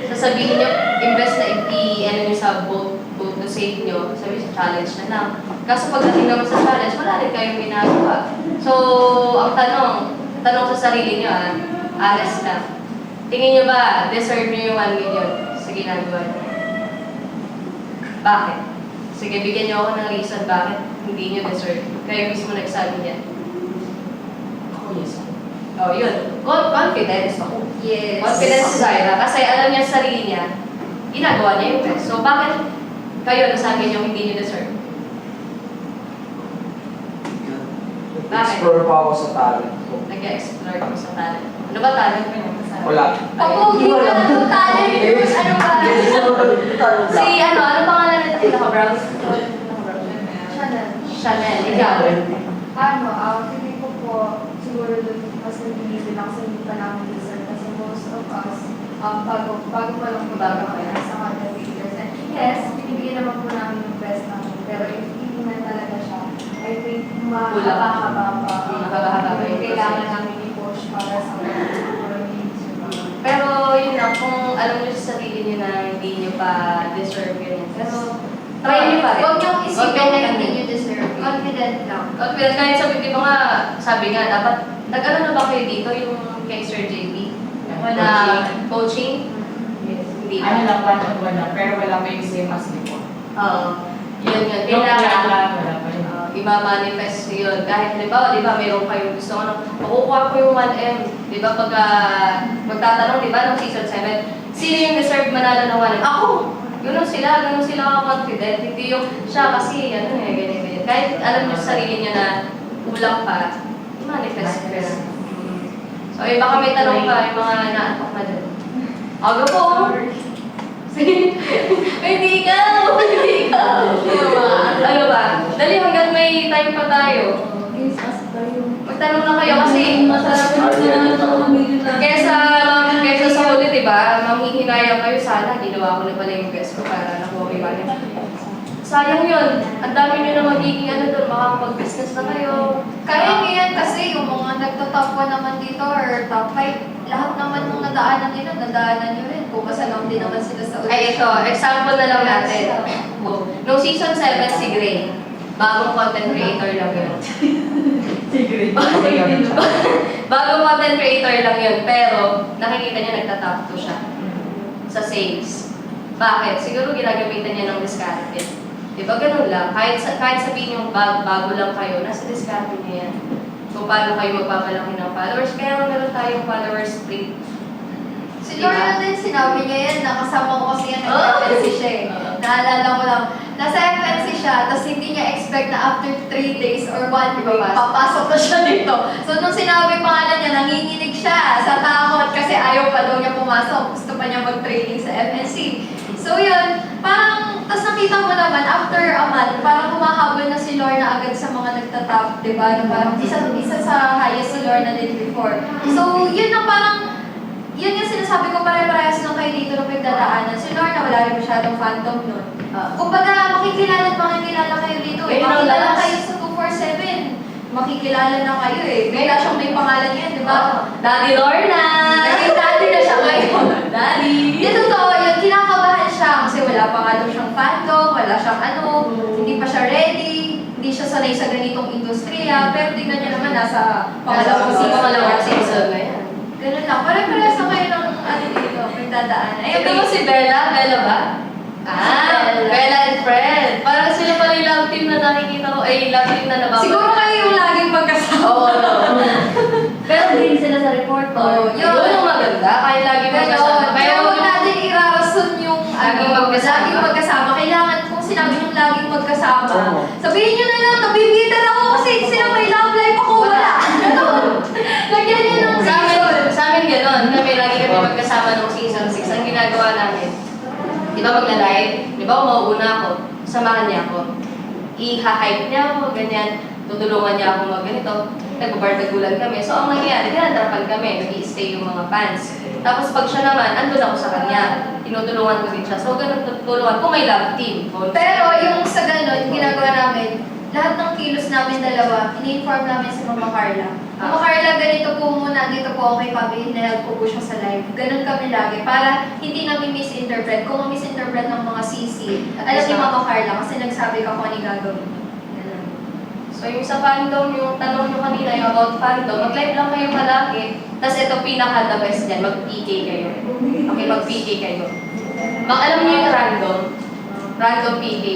sasabihin niyo, imbes na ano niyo sa vote to save niyo, sabi sa challenge na lang. Kaso pagdating naman sa challenge, wala rin kayong ginagawa. So, ang tanong sa sarili niyo honest lang. Tingin niyo ba, deserve niyo yung 1 million sa ginagawa niyo? Bakit? Sige, bigyan niyo ako ng reason bakit hindi niyo deserve. Kayo mismo nagsabi niya. Oh, yun. Confidence ako. Yes. Confidence si Zaira. Kasi alam niya sa sarili niya, ginagawa niya yung best. So, bakit kayo nasabi niyo hindi niyo deserve? Bakit? Explore pa ako sa talent ko. Nag-explore ko sa talent. Ano ba talent mo? Wala. Papogi ka na ng talent. Ano ba? Ano pangalan nito? Naka-brown? Chanel. Chanel. Ikaw. Feeling ko po, siguro doon mas nagigilin ako sa hindi pa namin deserve kasi most of us, bago pa lang po bago kaya sa content creators. And yes, binibigyan naman po namin yung best namin. Pero if hindi na talaga siya, I think mahaba-haba pa. Kailangan namin i-push para sa mga Pero yun lang, kung alam niyo sa sarili niyo na hindi niyo pa deserve yun. Pero try niyo pa rin. Huwag niyong isipin na hindi Huwag niyo deserve. Confident lang. Confident. Kahit di ba nga, sabi nga, dapat, nag-ano na ba kayo dito yung kay Sir JP? Na coaching? Yes. Hindi pa. Ano lang, one-on-one lang, pero wala pa yung same as before. Oo. Yun nga. Wala pa yun. Iba-manifest yun. Kahit, di ba, mayroon kayong gusto ko makukuha ko yung 1M. Di ba, pagka magtatanong, di ba, nung season 7, sino yung deserve manalo ng 1M? Ako! Ganun sila confident. Hindi yung siya kasi, ganyan. Kahit alam niyo sa sarili niya na kulang pa, manifest ko na. So, baka may tanong pa, yung mga naatok na dyan. Aga po! Hindi ikaw! Ano ba? Dali, hanggang may time pa tayo. Magtanong lang kayo kasi kesa sa huli, diba? Manghihinayang kayo sana. Ginawa ko na pala yung best ko para nakuha kayo balik. Sayang yun. Ang dami nyo na magiging doon, makakapag-business na kayo. Kaya ngayon kasi Kasi yung mga nagto-top 1 naman dito or top 5, lahat naman nung nadaanan nyo rin. Pumasalam lang din naman sila sa Ay, ito, example na lang natin. Nung season 7, si Gray, bagong content creator lang yun. Bagong content creator lang yun, pero nakikita niya nagtatap 2 siya sa sales. Bakit? Siguro ginagamitan niya ng discarte. Diba ganun lang? Kahit sabihin yung bago lang kayo, nasa discarte niya yan. Kung paano kayo magpapalaki ng followers. Kaya meron tayong followers split. Si Lorna din, sinabi niya yan, nakasama ko kasi yan, nag-FNC siya eh. Naalala ko lang, nasa FNC siya, tapos hindi niya expect na after 3 days or 1 week, papasok na siya dito. So nung sinabi pangalan niya, nanginginig siya sa takot kasi ayaw pa daw niya pumasok. Gusto pa niya mag-training sa FNC. So yun, parang, tapos nakita mo naman, after a month, parang humahabol na si Lorna agad sa mga nagtatap, di ba? Na parang isa sa highest si Lorna din before. So yun na parang, yun yung sinasabi ko, pare-parehas lang kayo dito na pagdadaanan. Si Lorna, wala rin masyadong fandom nun. Kumbaga, makikilala kayo dito eh. Ayun ang Makikilala lakas. kayo sa 247. Makikilala na kayo eh. Bigla siyang may pangalan yan, di ba? Daddy Lorna! Naging daddy na siya ngayon. Daddy! Hindi totoo yun, kinakabahan siya kasi wala pa nga daw siyang fandom, wala siyang hindi pa siya ready, hindi siya sanay sa ganitong industriya, pero tignan niyo naman, nasa Pangalawang season na yan. Ganun lang, pare-parehas na kayo ng dito, pagdadaanan. Ito ba si Bella? Bella ba? Bella and Fred. Parang sila pala yung love team na nakikita ko. Love team na nababalik. Siguro kayo yung laging magkasama. Oo, pero hindi sila sa report. Oo, yun. Yun yung maganda. Kaya lagi magkasama. Pero huwag natin irarason yung Laging magkasama. laging magkasama. Kailangan kung sinabi yung laging magkasama, sabihin nyo na lang, nabibitan ako kasi sila may love life ako, wala. Ganun. Lagyan nyo ng Sa amin gano'n. Kami lagi kami magkasama nung season 6. Ang ginagawa namin, di ba magla-live? Di ba mauuna ako? Samahan niya ako. Iha-hype niya ako, ganyan. Tutulungan niya ako mag-ganito. Nagbabardagulan kami. So, ang nangyayari, tinatrapan kami. Nag-i-stay yung mga fans. Tapos pag siya naman, andun ako sa kanya. Tinutulungan ko din siya. So, ganun tutulungan ko may love team. Pero yung sa ganun, ginagawa namin, lahat ng kilos namin dalawa, ini-inform namin si Mama Carla. Mama Carla, ganito po muna, dito po okay, pabihin na help ko po siya sa live. Ganun kami lagi, para hindi namin misinterpret. Kung misinterpret ng mga CC, alam ni Mama Carla kasi nagsabi ka kung ano yung gagawin. Ganun. So, yung sa fandom, yung tanong nyo kanina, yung about fandom, mag-live lang kayo palagi. Tapos ito, pinaka-the best dyan, mag-PK kayo. Okay, mag-PK kayo. Alam niyo yung random PK.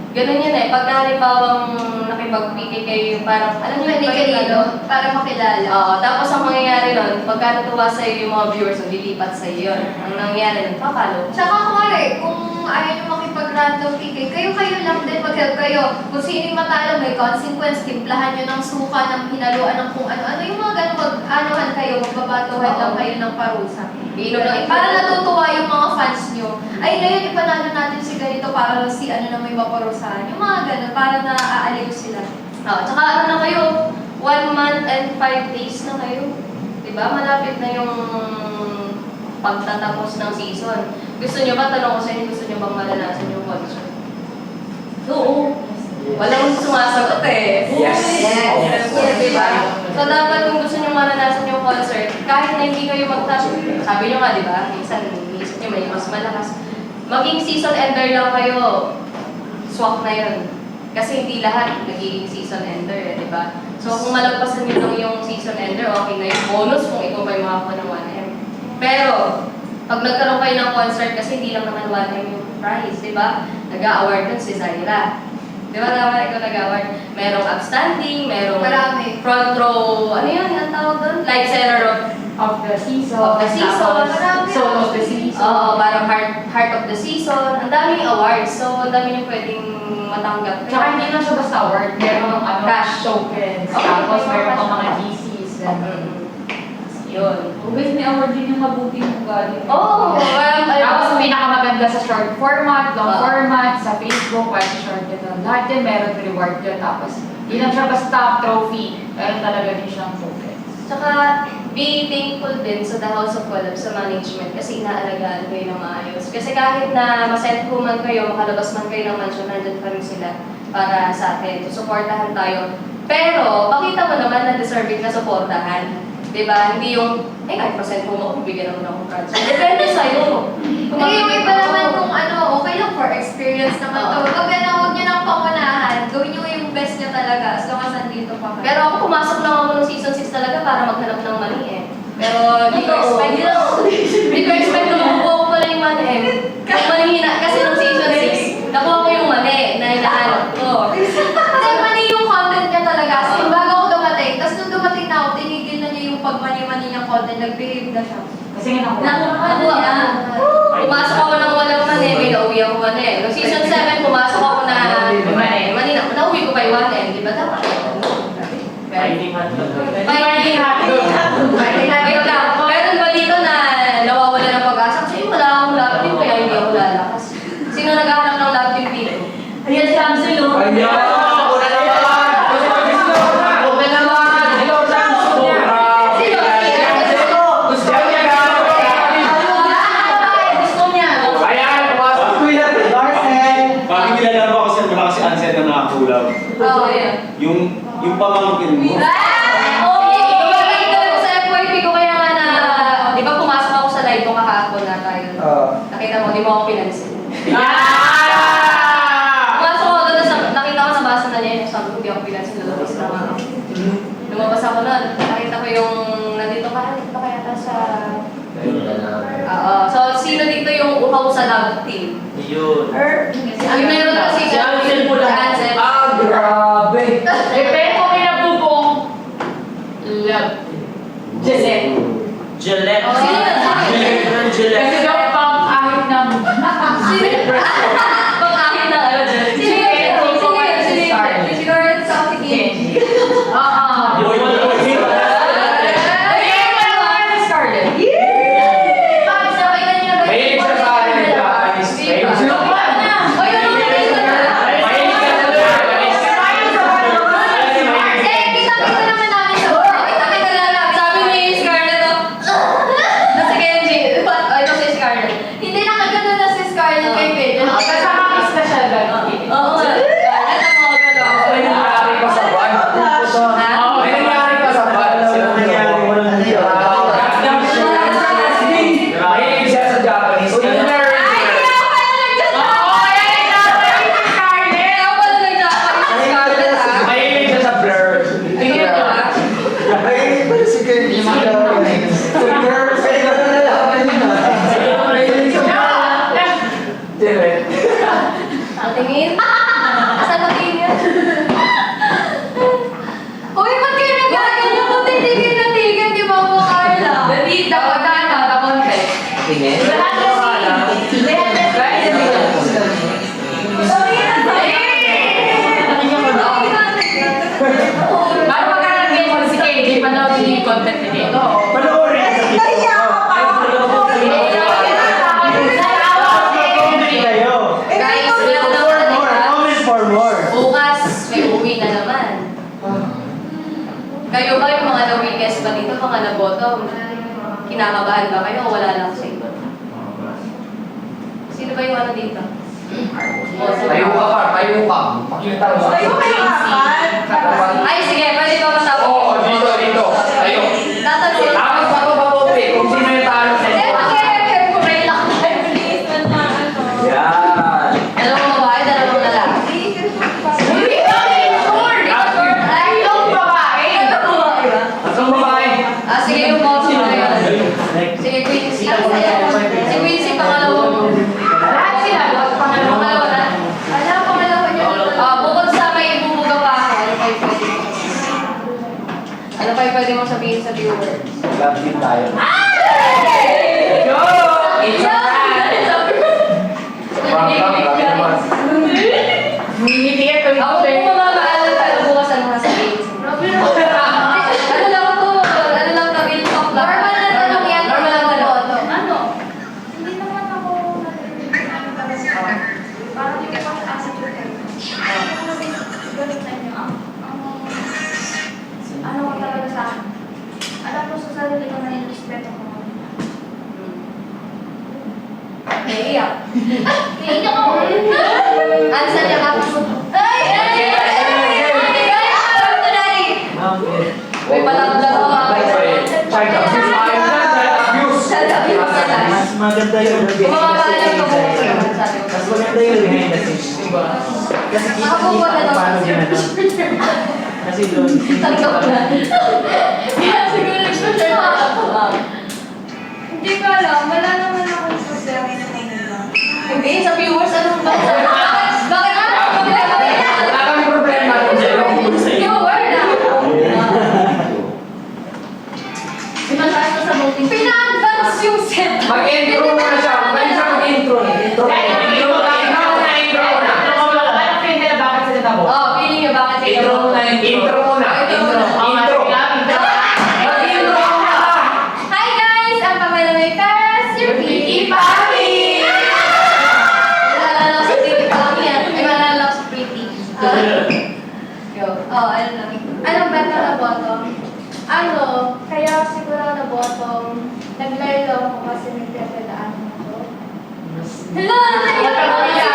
Ganun yun eh. Pagka halimbawang nakipag-PK kayo, yung parang, alam niyo Hindi ba kanino, para makilala. Oo, tapos ang mangyayari nun, pagka natuwa sa'yo yung mga viewers, lilipat sa'yo yun. Ang nangyayari nun, papalo. Tsaka kumari, kung ayaw nyo makipag-random PK, kayo lang din mag-help kayo. Kung sino yung matalo, may consequence, timplahan nyo ng suka, ng hinaluan, ng kung ano-ano. Yung mga ganun, mag-anuhan kayo, magbabatuhan lang kayo ng parusa. Iinom lang Para natutuwa yung mga fans nyo. Ay, ngayon, ipanalo natin si ganito para si ano na may maparusahan. Yung mga ganun, para na aaliw sila. Tsaka ano na kayo, 1 month and 5 days na kayo. Diba? Malapit na yung pagtatapos ng season. Gusto nyo ba, tanong ko sa inyo, gusto nyo bang malanasan yung concert? Oo. Walang sumasagot eh. Yes. Yes. Diba? So dapat kung gusto nyo malanasan yung concert, kahit na hindi kayo mag-touch, sabi nyo nga, diba? Minsan, iisip nyo may mas malakas. Maging season ender lang kayo. Swak na yun. Kasi hindi lahat nagiging season ender eh, diba? So kung malagpasan nyo lang yung season ender, okay na yung bonus kung ikaw may makakuha ng 1M. Pero, pag nagkaroon kayo ng concert, kasi hindi lang naman 1M yung prize, diba? Nag-a-award nun si Zaira. Di ba tama ikaw nag-award? Merong upstanding, merong Marami. front row, ano yun, ang tawag doon? Light seller Of the season. of the season. Marami. Soul of the season. Oo, parang heart of the season. Ang daming awards, so ang dami yung pwedeng matanggap. Tsaka hindi lang siya basta award, meron ng Cash. tokens, Okay. tapos meron pang mga GCs. Yun. Ubus may award din yung mabuti mong galing. Oh, Tapos pinakamaganda sa short format, long Oo. format, sa Facebook, while short yun. Lahat din meron reward yun. Tapos, hindi lang siya basta trophy, meron talaga din siyang tokens. Tsaka, be thankful din sa The House of Collab sa management kasi inaalagaan kayo ng maayos. Kasi kahit na masent po man kayo, makalabas man kayo ng mansion, nandun pa rin sila para sa atin. Susuportahan tayo Pero, makita mo naman na deserving ka suportahan. Diba? Hindi yung, kahit percent mo ako, bigyan naman akong project. Depende sa'yo. Hindi, yung iba naman kung ano, okay lang for experience naman to. Pag ano, huwag nyo nang pangunahan. Gawin nyo yung best nyo talaga as long as nandito pa kayo. Pero ako pumasok lang ako ng season 6 talaga para maghanap ng money eh. Pero hindi ko expect na makukuha ko pala yung money eh. Yung manihina, kasi nung season 6, nakuha ko yung money na hinahanap ko. Hindi, mali yung content niya talaga. Kasi bago ako dumating, tapos nung dumating na ako, tinigil na niya yung pagmani-mani niyang content, nag-behave na siya. Kasi nga Nakuha ka. Pumasok ako ng walang money, may nauwi ako money. Nung season 7, pumasok ako na money na, nauwi ko pa yung money. Di ba dapat? Finding hotdog. Finding hotdog. Wait lang, meron ba dito na nawawala ng pag-asa? Kasi wala akong love team, kaya hindi ako lalakas. Sino naghahanap ng love team dito? Ayan, cancel oh. Gusto niya. Bakit nilalaro ako kasi wala kasi answer na nakakulab. Oo, yan. Yung pamangkin mo. Sa FYP ko kaya nga na, di ba pumasok ako sa live ko kahapon na tayo. Nakita mo, di mo ako pinansin. Pumasok ako doon, nakita ko nabasa na niya yung sabi ko, di ako pinansin, lumabas na ako. Lumabas ako nun, nakita ko yung, nandito ka yata sa... So, sino dito yung uhaw sa love team? Yun. Ang meron kasi Ansel po lang. Ansel. Grabe. Pero may nabubong. Love. Giselle. Gillette. Oh, sino yun? Gillette. Kasi daw pang-ahit ng... Pag-akin na ano dyan. Si Scarlett sa Kenji. Sabi ni Scarlett, nasa Kenji. Ay, ito si Scarlett. Hindi nakagano na si Scarlett kay Pedro. Kasama ka siya doon. Oo nga. Scarlett ang mga gano'n. May nangyari pa sa ban. May nangyari pa sa ban. Sino nangyari mo lang dito? Mahilig siya sa Japanese. Kaya pala nag-Japanese si Scarlett, ha? Mahilig siya sa blur. Tingnan mo, ha? Ay, pala si Kenji. Sa blur. Kaya na nalaman niya. Gillette. Ang tingin. Asan ang tingin? Uy, ba't kayo nagkaganyan kung titigil na tigil, di ba mo, Carla? Dapat konti. Tingin. Para magkakaroon kayo si Kenji, panoorin niyo yung content niya dito. Panoorin sa kayo. Guys, meron naman Comment for more. bukas, may uwi na naman. Kayo ba yung mga na-weakest ba dito, mga na-bottom? Kinakabahan ba kayo o wala lang sa iba? Sino ba yung ano dito? Tayo ka ka, tayo ka. Pakita mo. Ay, sige, pwede ba matapos? Oo, dito. Tayo. Tatanungin. Tapos patupapupi kung sino yung talo sa Eh, inyo. pag-pray lang tayo, please, man na ano. Yan. Dalawang babae, dalawang lalaki. Asong babae. Ah, sige, yung bottom na yun. Sige, Quincy. Si Quincy, pangalawang. Lahat sila, Pangalawa na. Ano, pangalawa niyo na Bukod sa may ibubuga pa ako, ano pa yung pwede mong sabihin sa viewers? Love team tayo. Go! It's a Ako kung mamamaalam ka, bukas ano nga sabihin? Ano lang to? Ano lang to? Real talk lang. Normal na tanong yan. Normal lang tanong. Ano? Hindi naman ako nag-ano talaga sa parang hindi ko kasi ganun na niyo. Ano ko talaga sa akin. Alam ko sa sarili ko na yung respeto ko. Naiiyak. Naiiyak ako. Answer niya ka. Ay! Ay! Ay! Ay! Ay! May palabla ko mga Child abuse. Child abuse na lang. Mas maganda yung Kung makakaalam ko kung ano sabi ko. Mas maganda yung behind the scenes. Diba? Kasi kita Nakakuha na kung lang paano sa ginagawa. Kasi doon, Tanggap na. Kaya siguro nag-share na ako. Hindi ko alam, wala naman akong problema sa kanila. Hindi, sa viewers, anong ba? Bakit ano ang problema? Wala kami problema kung sino ang gusto sa'yo. Viewer na. Di ba tayo sa voting? Pina-advance yung set. Mag-intro muna siya. Magaling siya mag-intro eh. Intro muna. Intro muna. Ano feeling nila bakit sila tabo? Oh, feeling nyo bakit sila Intro muna. Intro muna. Intro. Hi guys! Ang Pamela Mekas, your Pretty Papi! Naalala ko sa TV kami yan. Ay, naalala ko sa Pretty. Go. Oh, ano lang. Anong bet na bottom? Ano, kaya siguro na bottom, naglaylo ako kasi nagtatadaan ako. Hello! Sino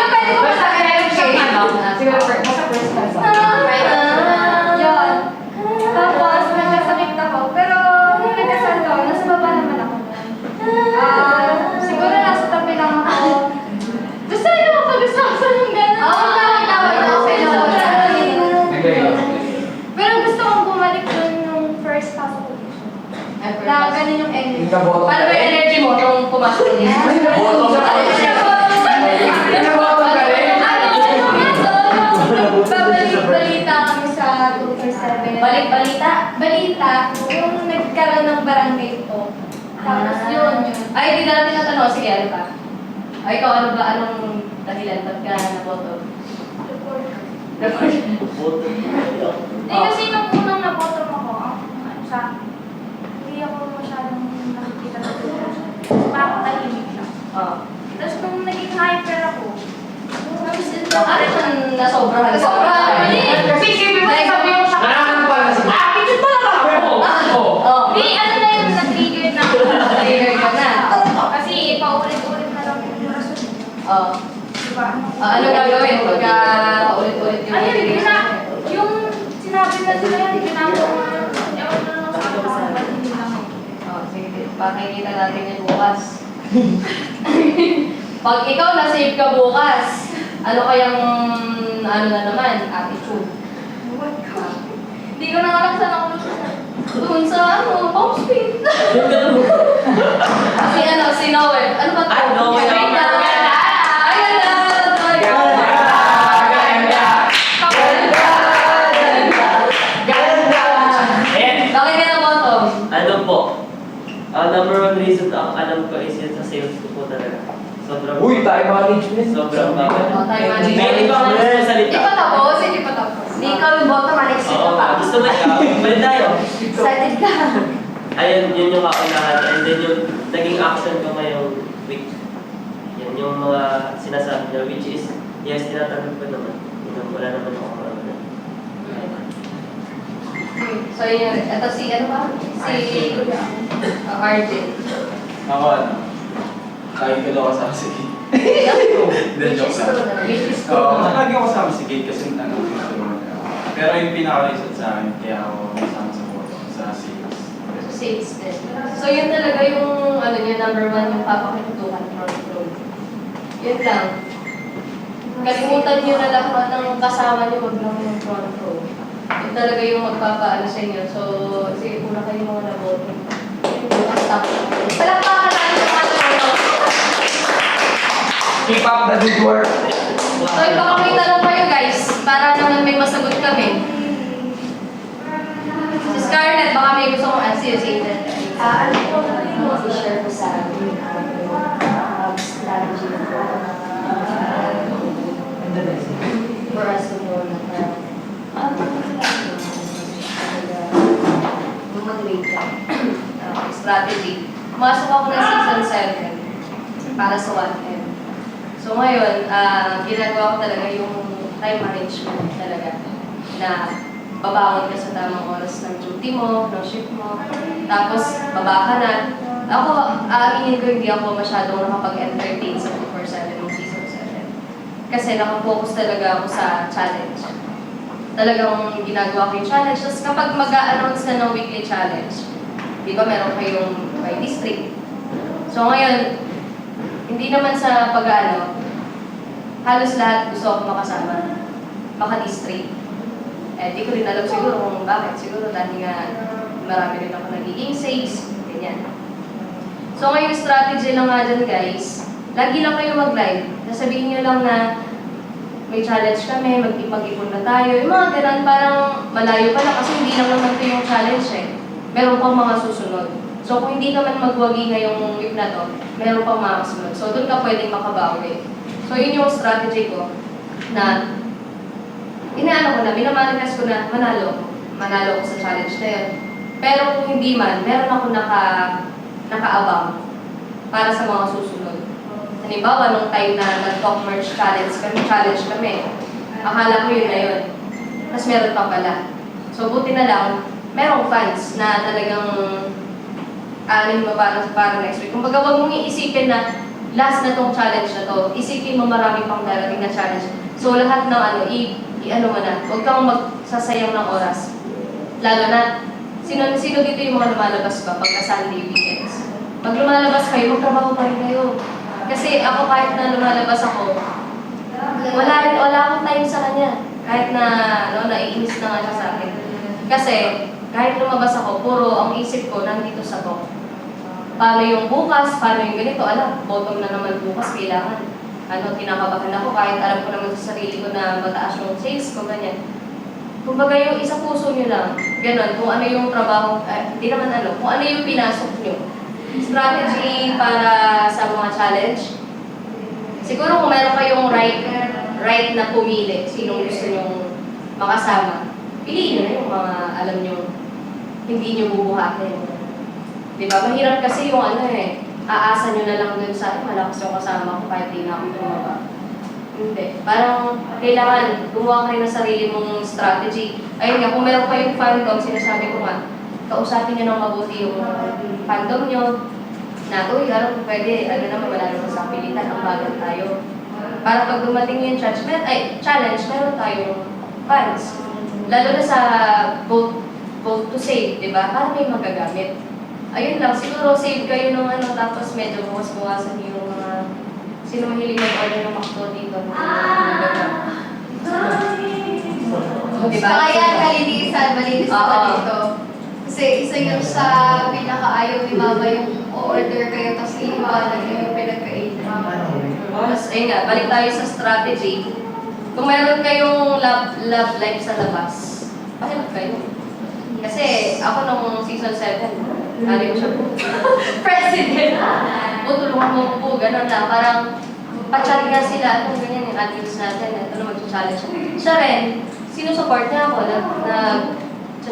pwede ko Basta masabi? meron siyang ano. Siguro basta first class. Yun. Tapos, nagkasakit ako. Pero, nung nagkasakit ako, nasa baba naman ako nun. Siguro nasa tabi lang ako. Gusto niyo mapag-usapan yung gano'n? Oo, tawag na ako sa Pero gusto kong bumalik dun nung first pasok ko dito. Na ganun yung energy. Ikaboto. Paano ba yung energy mo nung pumasok din? Boto ka. Ikaboto ka rin. Babalik-balita kami sa 247. Balik-balita? Balita, yung nagkaroon ng barangay ito. Tapos yun. Ay, hindi na natin natanong. Sige, ano ba? Ay, ikaw, ano ba? Anong dahilan? Ba't ka naboto? Eh kasi nung unang naboto ako, sa hindi ako masyadong nakikita sa parang tahimik lang. Oh. Tapos nung naging hyper ako, Ano yung nasobrahan? Nasobrahan. Kasi isipin mo, sabi mo sa kanahan pala sa picture pala ka ako. Oh. Di, ano na yung na-trigger na ako. Trigger ka na. Kasi paulit-ulit na lang yung rason. Oh. Diba? Ano gagawin pagka ulit-ulit yung Ayun, yung sinabi na sila yan, ginagawa ko na. Ewan ko na lang sa kanila, ba't hindi lang ako. Oh, sige. Pakikita natin yan bukas. Pag ikaw na-save ka bukas, ano kayang ano na naman, attitude? Hindi ko na alam saan ako lususan. Doon sa house paint. Si ano, si Noel. Ano ba ito? Ah, Noel. Wait lang. Ay, ganda! Bakit ka naboto? Ano po? Number one reason ang alam ko is yun sa sales ko po talaga. Sobrang Uy, time management. sobrang bagay. Oh, time management. May ibang Hindi salita. pa tapos, hindi pa tapos. Hindi ikaw yung boto, malexit ka Oo, pa. gusto mo ikaw? Balik tayo. Excited ka. Ayun, yun yung kaunahan. And then yung naging action ko ngayong week. Yan yung mga sinasabi niya, which is, yes, tinatanggap ko naman. Wala naman ako marami. So yun, ito si ano ba? Si Arjun. Ako ano, lagi ko daw kasama si Kate. Hindi, joke lang. Which is Oo, cool. lagi ako kasama si Kate kasi ano, tinutulungan niya ako. Pero yung pinaka-reason sa akin, kaya ako kasama sa photo, sa sales. Sales din. So yun talaga yung ano niya, number one, yung papakitungan front row. Yun lang. Kalimutan niyo na lahat ng kasama niyo, wag lang yung front row. Yun talaga yung magpapaano sa inyo. So, sige, puna kayo mga naboto. Stop. Palakpakan natin yung mga naboto. Keep up the good work. So, ipakakita lang kayo guys, para naman may masagot kami. Si Scarlett, baka may gusto kong answer si Aiden. Ano po yung share ko sa amin strategy for us to know na Mag-rate ka. Strategy. Pumasok ako ng season 7 para sa 1M. So ngayon, ginagawa ko talaga yung time management talaga. Na babangon ka sa tamang oras ng duty mo, ng shift mo. Tapos, baba ka na. Ako, aaminin ko hindi ako masyadong nakapag-entertain sa 247 ng season 7. Kasi nakafocus talaga ako sa challenge. talagang ginagawa ko yung challenge. Tapos kapag mag-a-announce na ng weekly challenge, di ba meron kayong by district. So ngayon, hindi naman sa pag-ano, halos lahat gusto ako makasama. Baka district. Di ko rin alam siguro kung bakit. Siguro dahil nga marami rin ako nagiging saves, ganyan. So ngayon, strategy lang nga dyan guys, lagi lang kayo mag-live. Nasabihin nyo lang na may challenge kami, mag-ipon na tayo. Yung mga ganun, parang malayo pala kasi hindi lang naman ito yung challenge eh. Meron pang mga susunod. So kung hindi naman magwagi ngayong week na to, meron pang mga susunod. So doon ka pwedeng makabawi. So yun yung strategy ko na inaano ko na, minamanifest ko na manalo ko sa challenge na yun. Pero kung hindi man, meron ako nakaabang para sa mga susunod. Halimbawa, nung time na nag-talk merch challenge kami, akala ko yun na yun. Tapos meron pa pala. So buti na lang, merong fans na talagang anin mo para next week. Kung baga, huwag mong iisipin na last na tong challenge na to, isipin mo marami pang darating na challenge. So lahat ng ano mo na, huwag kang magsasayang ng oras. Lalo na, sino dito yung mga lumalabas ba pagka Sunday weekends? Pag lumalabas kayo, magtrabaho pa rin kayo. Kasi ako kahit na lumalabas ako, wala akong time sa kanya. Kahit na naiinis na nga siya sa akin. Kasi kahit lumabas ako, puro ang isip ko nandito sa to. Paano yung bukas, paano yung ganito, bottom na naman bukas, kailangan. Kinakabahan ako kahit alam ko naman sa sarili ko na mataas yung sales ko, ganyan. Kumbaga yung isa puso nyo lang, gano'n, kung ano yung trabaho, hindi naman kung ano yung pinasok nyo. Strategy para sa mga challenge. Siguro kung meron kayong right na pumili, sinong gusto nyong makasama, piliin nyo na yung mga alam nyo, hindi nyo bubuhatin. Diba? Mahirap kasi yung aasa nyo na lang dun sa malakas yung kasama ko kahit di na ako tumaba. Hindi. Parang kailangan gumawa kayo ng sarili mong strategy. Ayun nga, kung meron kayong fandom, sinasabi ko nga, kausapin nyo ng mabuti yung fandom nyo. Na, uy, pwede, naman, wala naman sa pilitan, ang bagal tayo. Para pag dumating yung challenge, meron tayong fans. Lalo na sa vote to save, di ba? Para may magagamit. Ayun lang, siguro save kayo ng tapos medyo bukas-bukasan yung mga sino mahilig mag-order ng McDo dito. Diba? Kaya kalinisan, malinis pa dito. Kasi isa yun sa pinakaayaw ni Mama yung order kayo tapos iiwanan nyo yung pinagkainan. Tapos ayun nga, balik tayo sa strategy. Kung meron kayong love life sa labas, pakilap kayo. Kasi ako nung season 7, ko siya po. President! Tulungan mo po, gano'n lang. Parang pa-chat nga sila, ganyan yung audience natin, ito na mag-challenge. Siya rin, sinusuport niya ako,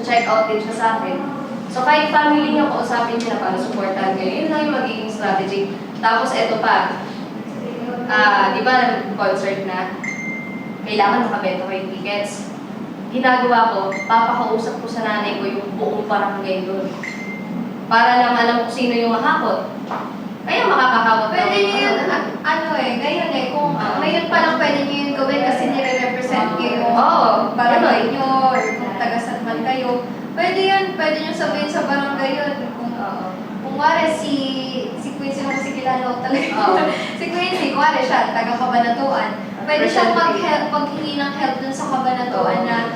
check out din siya sa akin. So kahit family niya, kausapin niya para supportan kayo. Yun lang yung magiging strategy. Tapos eto pa, di ba concert na, kailangan makabenta ko yung tickets. Ginagawa ko, papakausap ko sa nanay ko yung buong barangay doon. Para lang alam ko sino yung mahakot. Kaya makakahakot. Pwede nyo yun, ngayon kung ngayon pa lang pwede nyo yun gawin kasi nire-represent kayo barangay nyo or kung taga-saan man kayo. Pwede nyo sabihin sa barangay yun. Kung wala si Quincy mo kasi kilala ko talaga. Si Quincy, wala siya, taga-Kabanatuan. Pwede siyang maghingi ng help dun sa Kabanatuan na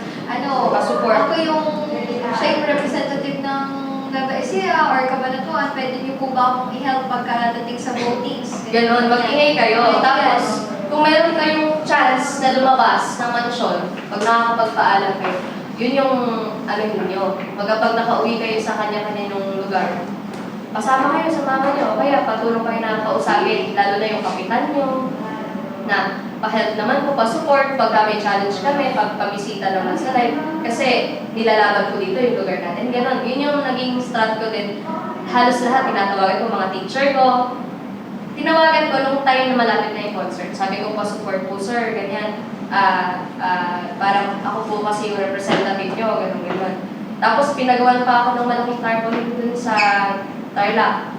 support. Ako siya yung representative ng Nueva Ecija or Kabanatuan, pwede niyo po ba akong i-help pagkadating sa votings? Ganon, mag-ingay kayo. Tapos, kung meron kayong chance na lumabas ng mansyon, pag nakakapagpaalam kayo, yun yung ninyo. Pag nakauwi kayo sa kanya-kanyang lugar, pasama kayo sa mama nyo, o kaya patulong kayo na kausapin, lalo na yung kapitan nyo, na pa-help naman po, pa-support, pagka may challenge kami, pag-pabisita naman sa live, kasi nilalaban ko dito yung lugar natin. Ganon, yun yung naging strat ko din. Halos lahat, tinatawagan ko mga teacher ko. Tinawagan ko nung time na malapit na yung concert. Sabi ko, pa-support po sir, ganyan. Parang ako po kasi yung representative nyo, ganon. Tapos pinagawan pa ako ng malaking tarpaulin dun sa Tarlac.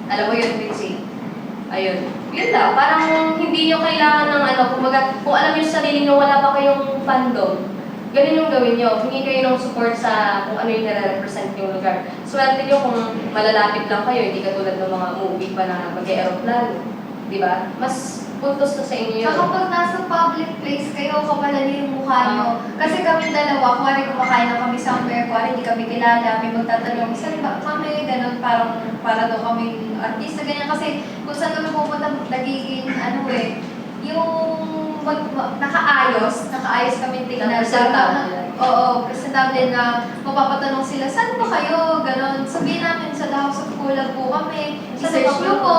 Alam mo yun, Vinci? Ayun. Yun lang. Parang hindi nyo kailangan ng kumbaga, kung alam nyo sa sarili nyo, wala pa kayong fandom, ganun yung gawin nyo. Hingi kayo ng support sa kung ano yung nare-represent yung lugar. Swerte nyo kung malalapit lang kayo, hindi katulad ng mga movie pa na mag-aeroplano. Di ba? Mas puntos na sa inyo yun. Saka pag nasa public place kayo, kapalali yung mukha nyo. Kasi kami dalawa, kuwari kumakain na kami somewhere, kuwari hindi kami kilala, may magtatanong, saan ba kami, ganun, parang para daw kami artista, ganyan. Kasi kung saan kami pupunta, nagiging, yung nakaayos kami tingnan. Presentable. Oo, presentable na mapapatanong sila, saan ba kayo? Ganon. Sabihin namin sa The House of Kulang po kami. Sa I-search nyo po,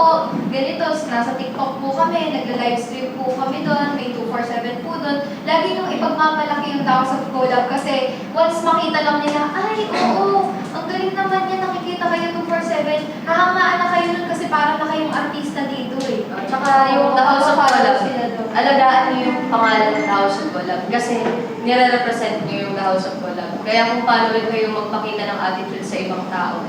ganito, nasa TikTok po kami, nagla-livestream po kami doon, may 247 po doon. Lagi nung ipagmamalaki yung The House of Kulang kasi once makita lang nila, ay, oo, ang galing naman yan, nakikita kayo 247. Hahangaan na kayo nun kasi parang na kayong artista dito eh. Tsaka yung The House of Follow Collab, sila doon. alagaan niyo yung pangalan ng The House of Collab kasi nire-represent niyo yung The House of Collab. Kaya kung paano rin kayo magpakita ng attitude sa ibang tao,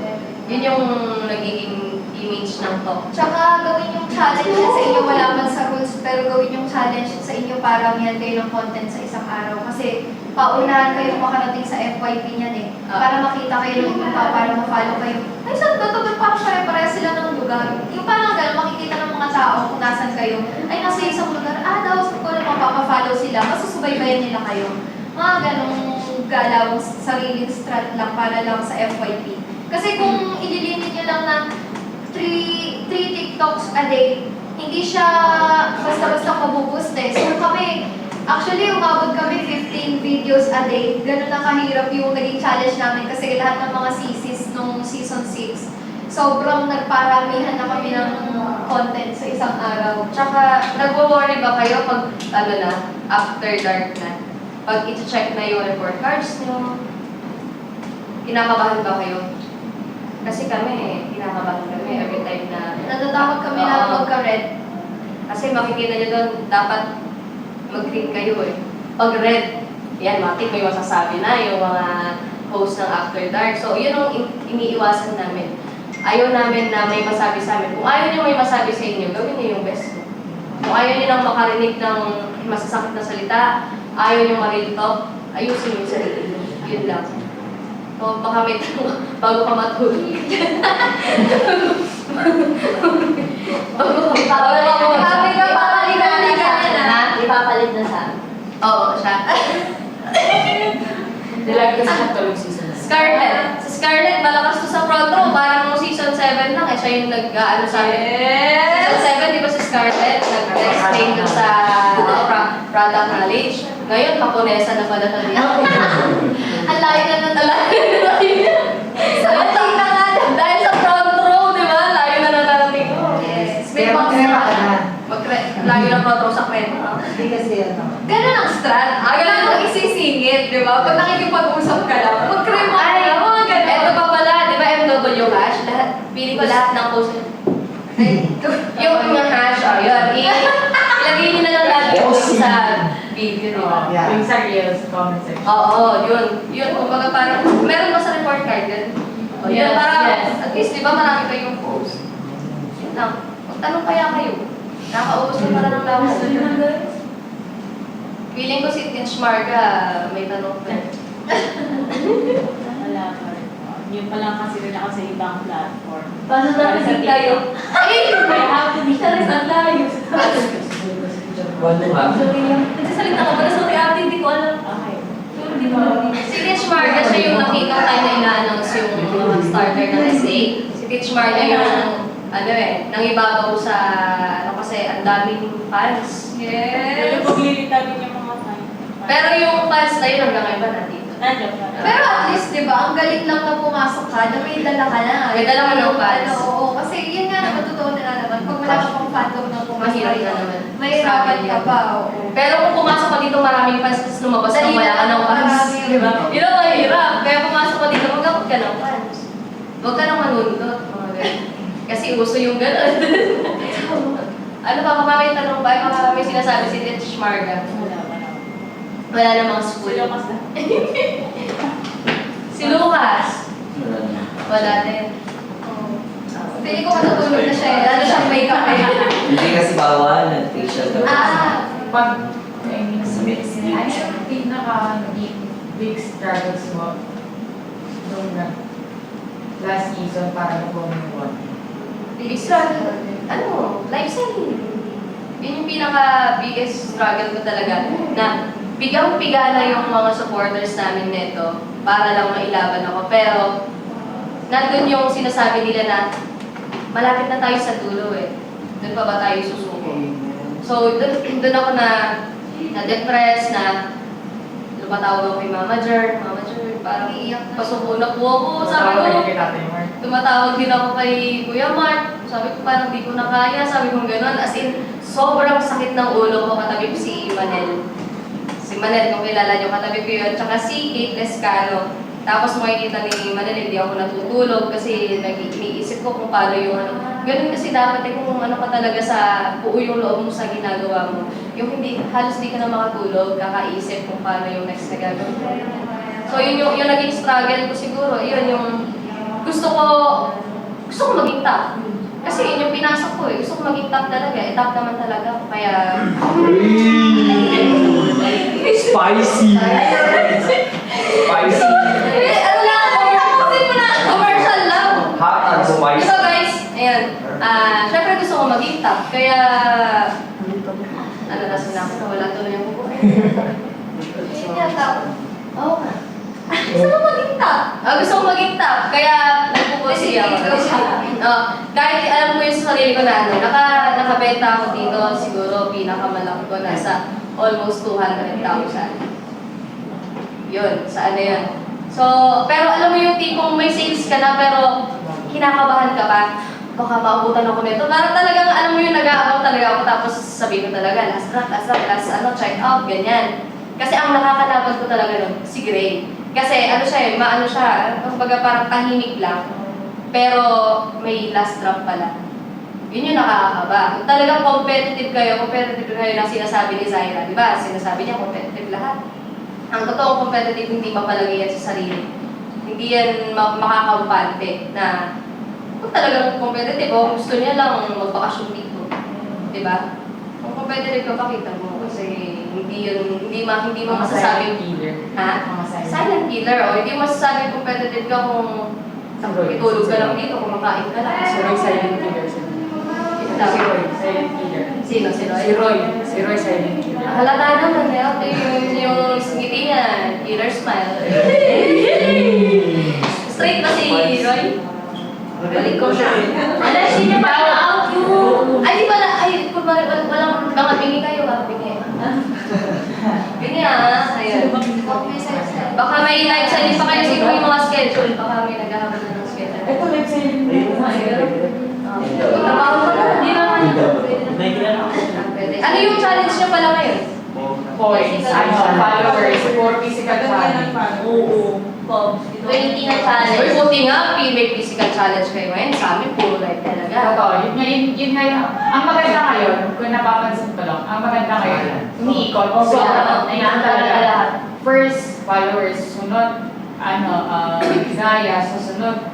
yun yung nagiging image ng to. Tsaka gawin yung challenge yan sa inyo, wala man sa rules, pero gawin yung challenge sa inyo para yan kayo ng content sa isang araw. Kasi paunahan kayong makarating sa FYP niyan eh. Para makita kayo ng ibang tao, para ma-follow kayo. Ay, saan ba ito? Ba't parang pare-pareha sila ng lugar? Yung parang gano'n, makikita ng mga tao kung nasan kayo. Ay, nasa isang lugar. Daw, ko na mapapafollow sila. Masusubaybayan nila kayo. Mga ganong galaw, sariling strat lang para lang sa FYP. Kasi kung ililimit nyo lang na 3 TikToks a day, hindi siya basta-basta mabubuste. So kami, actually umabot kami 15 videos a day. Ganun na kahirap yung naging challenge namin kasi lahat ng mga sisis nung season 6, sobrang nagparamihan na kami ng content sa isang araw. Tsaka, nagwo-worry ba kayo pag, after dark na? Pag iti-check na yung report cards nyo, kinakabahan ba kayo? Kasi kami, kinakabahan kami every time na... Natatakot kami na magka-red. Kasi makikita nyo doon, dapat mag-green kayo eh. Pag red, yan, matik may masasabi na yung mga host ng After Dark. So, yun ang iniiwasan namin. Ayaw namin na may masabi sa amin. Kung ayaw nyo may masabi sa inyo, gawin nyo yung best mo. Kung ayaw nyo nang makarinig ng masasakit na salita, ayaw nyo ma-real talk, ayusin yung sarili nyo. Yun lang. So, baka may tanong bago ka matulog. Ipapalit na sa Oo, siya. Nilagay ko sa tulog season. Scarlett. Si Scarlett, malakas to sa front row. Parang nung season 7 lang, siya yung nag-ano sa amin. Season 7, di ba si Scarlett? Nag-explain doon sa product knowledge. Ngayon, Haponesa na pala na dito. Ang layo na ng Dahil sa front row, di ba? Layo na natarating ko. Yes. May box na. Layo na front row sa kwento. Hindi kasi Ganun ang strat. Ganun ang isisingit, di ba? Pag nakikipag-usap ka lang, mag-crema ka Ay, lang, mga ganun. eto pa pala, di ba MW hash? Lahat, pili ko lahat ng post. Yung mga hash, yun. Ilagay nyo na lang lahat yung sa video, di ba? Yung sa reels, comment section. Oo, yun. Yun, kumbaga parang, meron ba sa report card yun? Yun, Yes, para, yes. at least, di ba, marami kayong post. Yun lang. Magtanong kaya kayo. Nakaubos na pala ng lawas. Feeling ko si Tinch Marga, may tanong pa. Wala pa rin. Yun pa lang kasi rin ako sa ibang platform. Paano natin tayo? Ay! I have to be Siya rin ang layo. Walo ha? Nagsasalita ka pala, sorry ate, hindi ko alam. Okay. Hindi mo alam. Si Tinch Marga, siya yung nakita tayo na ina-announce yung mga starter ng SA. Si Tinch Marga yung, nangibabaw sa, kasi ang daming fans. Pero paglilita din yung mga fans. Pero yung fans na yun hanggang ngayon ba nandito? Nandiyan pa. Pero at least, di ba, ang galing lang na pumasok ka, na may dala ka na. May dala ka ng fans. Oo, kasi yun nga naman, totoo na naman. Pag wala ka pang fandom na pumasok Mahirap ka, na naman. mahirapan ka pa, oo. Pero kung pumasok ka dito maraming fans, tapos lumabas ka Dali wala ka na, ng fans. marami. Diba? Yun ang mahirap. Kaya pumasok ka dito, magkakot ka ng fans. Huwag ka nang manunod. Mga ganun. Kasi uso yung gano'n. Ano pa, baka may tanong ba? Baka may sinasabi si Tinch Marga. Wala namang school. Sila mas na. Si Lucas. Wala din. Pili ko matutulog na siya, lalo siyang makeup eh. Hindi kasi bawal, nag-facial daw. Ah, Pag, I mean, Sa mix. ano yung pinaka naging big struggles mo nung last season para mag-1-1? Big struggle. Ano? Lifestyle. Yun yung pinaka-biggest struggle ko talaga na bigang-piga na yung mga supporters namin neto para lang mailaban ako. Pero, nandun yung sinasabi nila na malapit na tayo sa dulo eh. Doon pa ba tayo susuko? So, doon ako na-depress, na lumatawag ako kay manager, parang pasuko na po ako. Sabi ko, tumatawag din ako kay Kuya Mark. Sabi ko, parang di ko na kaya. Sabi ko gano'n. As in, sobrang sakit ng ulo ko. Katabi ko si Manel. Si Manel, kung kilala nyo, katabi ko yun. Tsaka si Kate Lescano. Tapos makikita ni Manel, hindi ako natutulog kasi iniisip ko kung paano yung ano. Ganun kasi dapat eh, kung ano ka talaga sa buo yung loob mo sa ginagawa mo. Yung hindi, halos di ka na makatulog, kakaisip kung paano yung next na gagawin mo. So yun yung naging struggle ko siguro. Yun yung gusto ko maging top. Kasi yun yung pinasok ko eh. Gusto ko maging top talaga. Eh, top naman talaga ako. Kaya... Spicy! Spicy! Ano lang, commercial lang. Hot and spicy. So guys, ayan. Syempre gusto ko maging top. Kaya... Ano, nasa na ako. Wala tuloy yung buko. Yun yung top. Oo nga. Gusto ko maging top. Gusto ko maging top. Kaya nagpupusi ako. Kahit alam ko yung sarili ko na ano, nakabenta ako dito, siguro pinakamalaki ko nasa almost 200,000. Yun, sa ano yan. So, pero alam mo yung tipong may sales ka na pero kinakabahan ka pa. Baka maabutan ako nito. Parang talagang alam mo yung nag-aabang talaga ako tapos sabihin ko talaga, last check out, ganyan. Kasi ang nakakalaban ko talaga nun, si Gray. Kasi ano siya eh, maano siya, kumbaga parang tahimik lang. Pero may last drop pala. Yun yung nakakakaba. Kung talagang competitive kayo na sinasabi ni Zaira, di ba? Sinasabi niya competitive lahat. Ang totoong competitive, hindi mapalagay yan sa sarili. Hindi yan makakampante na kung talagang competitive o gusto niya lang magbakasyon dito. Di ba? Kung competitive ka, pakita mo. Kasi hindi mo masasabing killer. Ha? Silent killer. O hindi mo masasabing competitive ka kung itulog ka lang dito, kumakain ka lang. Si Roy, silent killer. Si Roy, silent killer. Sino? Si Roy? Si Roy, silent killer. Halata naman eh. Yung ngiti niya, killer smile. Straight ba si Roy? Balik ko siya. Ala, siya pa out you. Ay, di pala. Ay, kung walang mga bingi kayo ha. Bingi. Bingi ha. Ayan. Baka may live selling pa kayo siguro yung mga schedule. Baka may naghahabol na ng schedule. Ito, let's say, Trabaho ko na. Hindi naman. May kilala ako. Pwede. Ano yung challenge niya pala ngayon? points, followers, for physical challenge. Oo. 20 na challenge. Uy, buti nga, may physical challenge kayo ngayon. Sa amin, puro live talaga. Totoo, yun nga yun. Ang maganda ngayon, kung napapansin ko lang, ang maganda ngayon, umiikot. So, ayan talaga. First, followers, sunod, Gaya, susunod,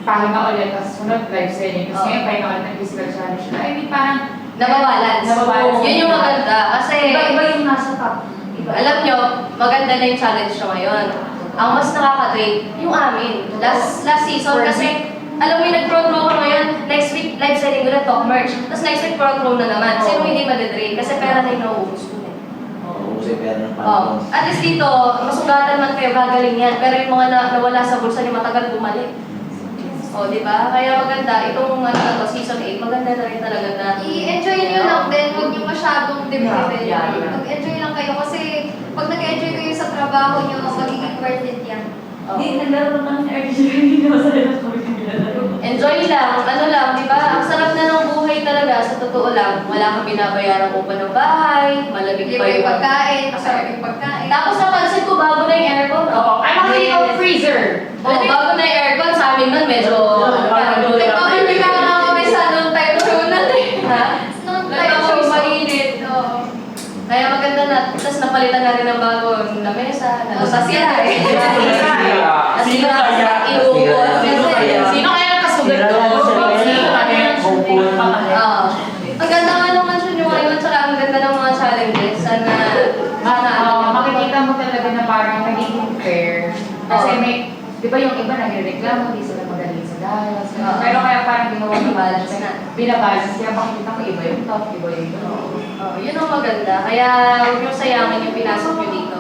pahinga ulit, tapos sunod, live selling. Tapos ngayon, pahinga ulit ng physical challenge. I mean, parang, Nababalance. Yun yung maganda. Kasi, Iba yung nasa top. alam nyo, maganda na yung challenge nyo ngayon. Ang mas nakaka-trade, yung amin. Last season kasi, alam mo yung nag-front row ka ngayon, next week, live selling ko na top merch. Tapos next week, front row na naman. Sino hindi madadrain? Kasi pera na yung nauubos ko eh. Ubusin pera ng panahon. At least dito, masugatan man kayo, gagaling yan. Pero yung mga nawala sa bulsa niyo, matagal bumalik. O, di ba? Kaya maganda, itong season 8, maganda na rin talaga na. I-enjoy nyo lang din, huwag nyo masyadong deprived. Yeah. Mag-enjoy lang kayo kasi pag nag-enjoy kayo sa trabaho nyo, magiging worth it yan. Hindi, naglaro ng hindi ko Enjoy lang, di ba? Ang sarap na ng buhay talaga, sa totoo lang. Wala kang binabayarang upa ng bahay, malamig pa Libre yung yung pagkain, masarap yung pagkain. Tapos napansin ko, bago na yung aircon. oh, ay makikita ko freezer. Bago na yung aircon, sa amin nun, medyo, parang doon lang. Hindi ka na may salon tayo sunan eh. Ha? Nung tayo Nagpapawis so ako. mainit. Oo. Kaya maganda na, tapos napalitan na rin ng bagong lamesa, nasasira eh. Sino kaya? Iuuot. Sino kaya nakasugat doon? Sino kaya? Ang ganda nga ng mansion yung ngayon, tsaka ang ganda ng mga challenges. Sana, Makikita mo talaga na parang nagiging fair nagreklamo, hindi sila magaling sa dials. Pero kaya parang ginawa ng balance na binabalance. Kaya makikita ko iba yung top, iba yung top. Oh, yun ang maganda. Kaya huwag nyo sayangin yung pinasok nyo dito.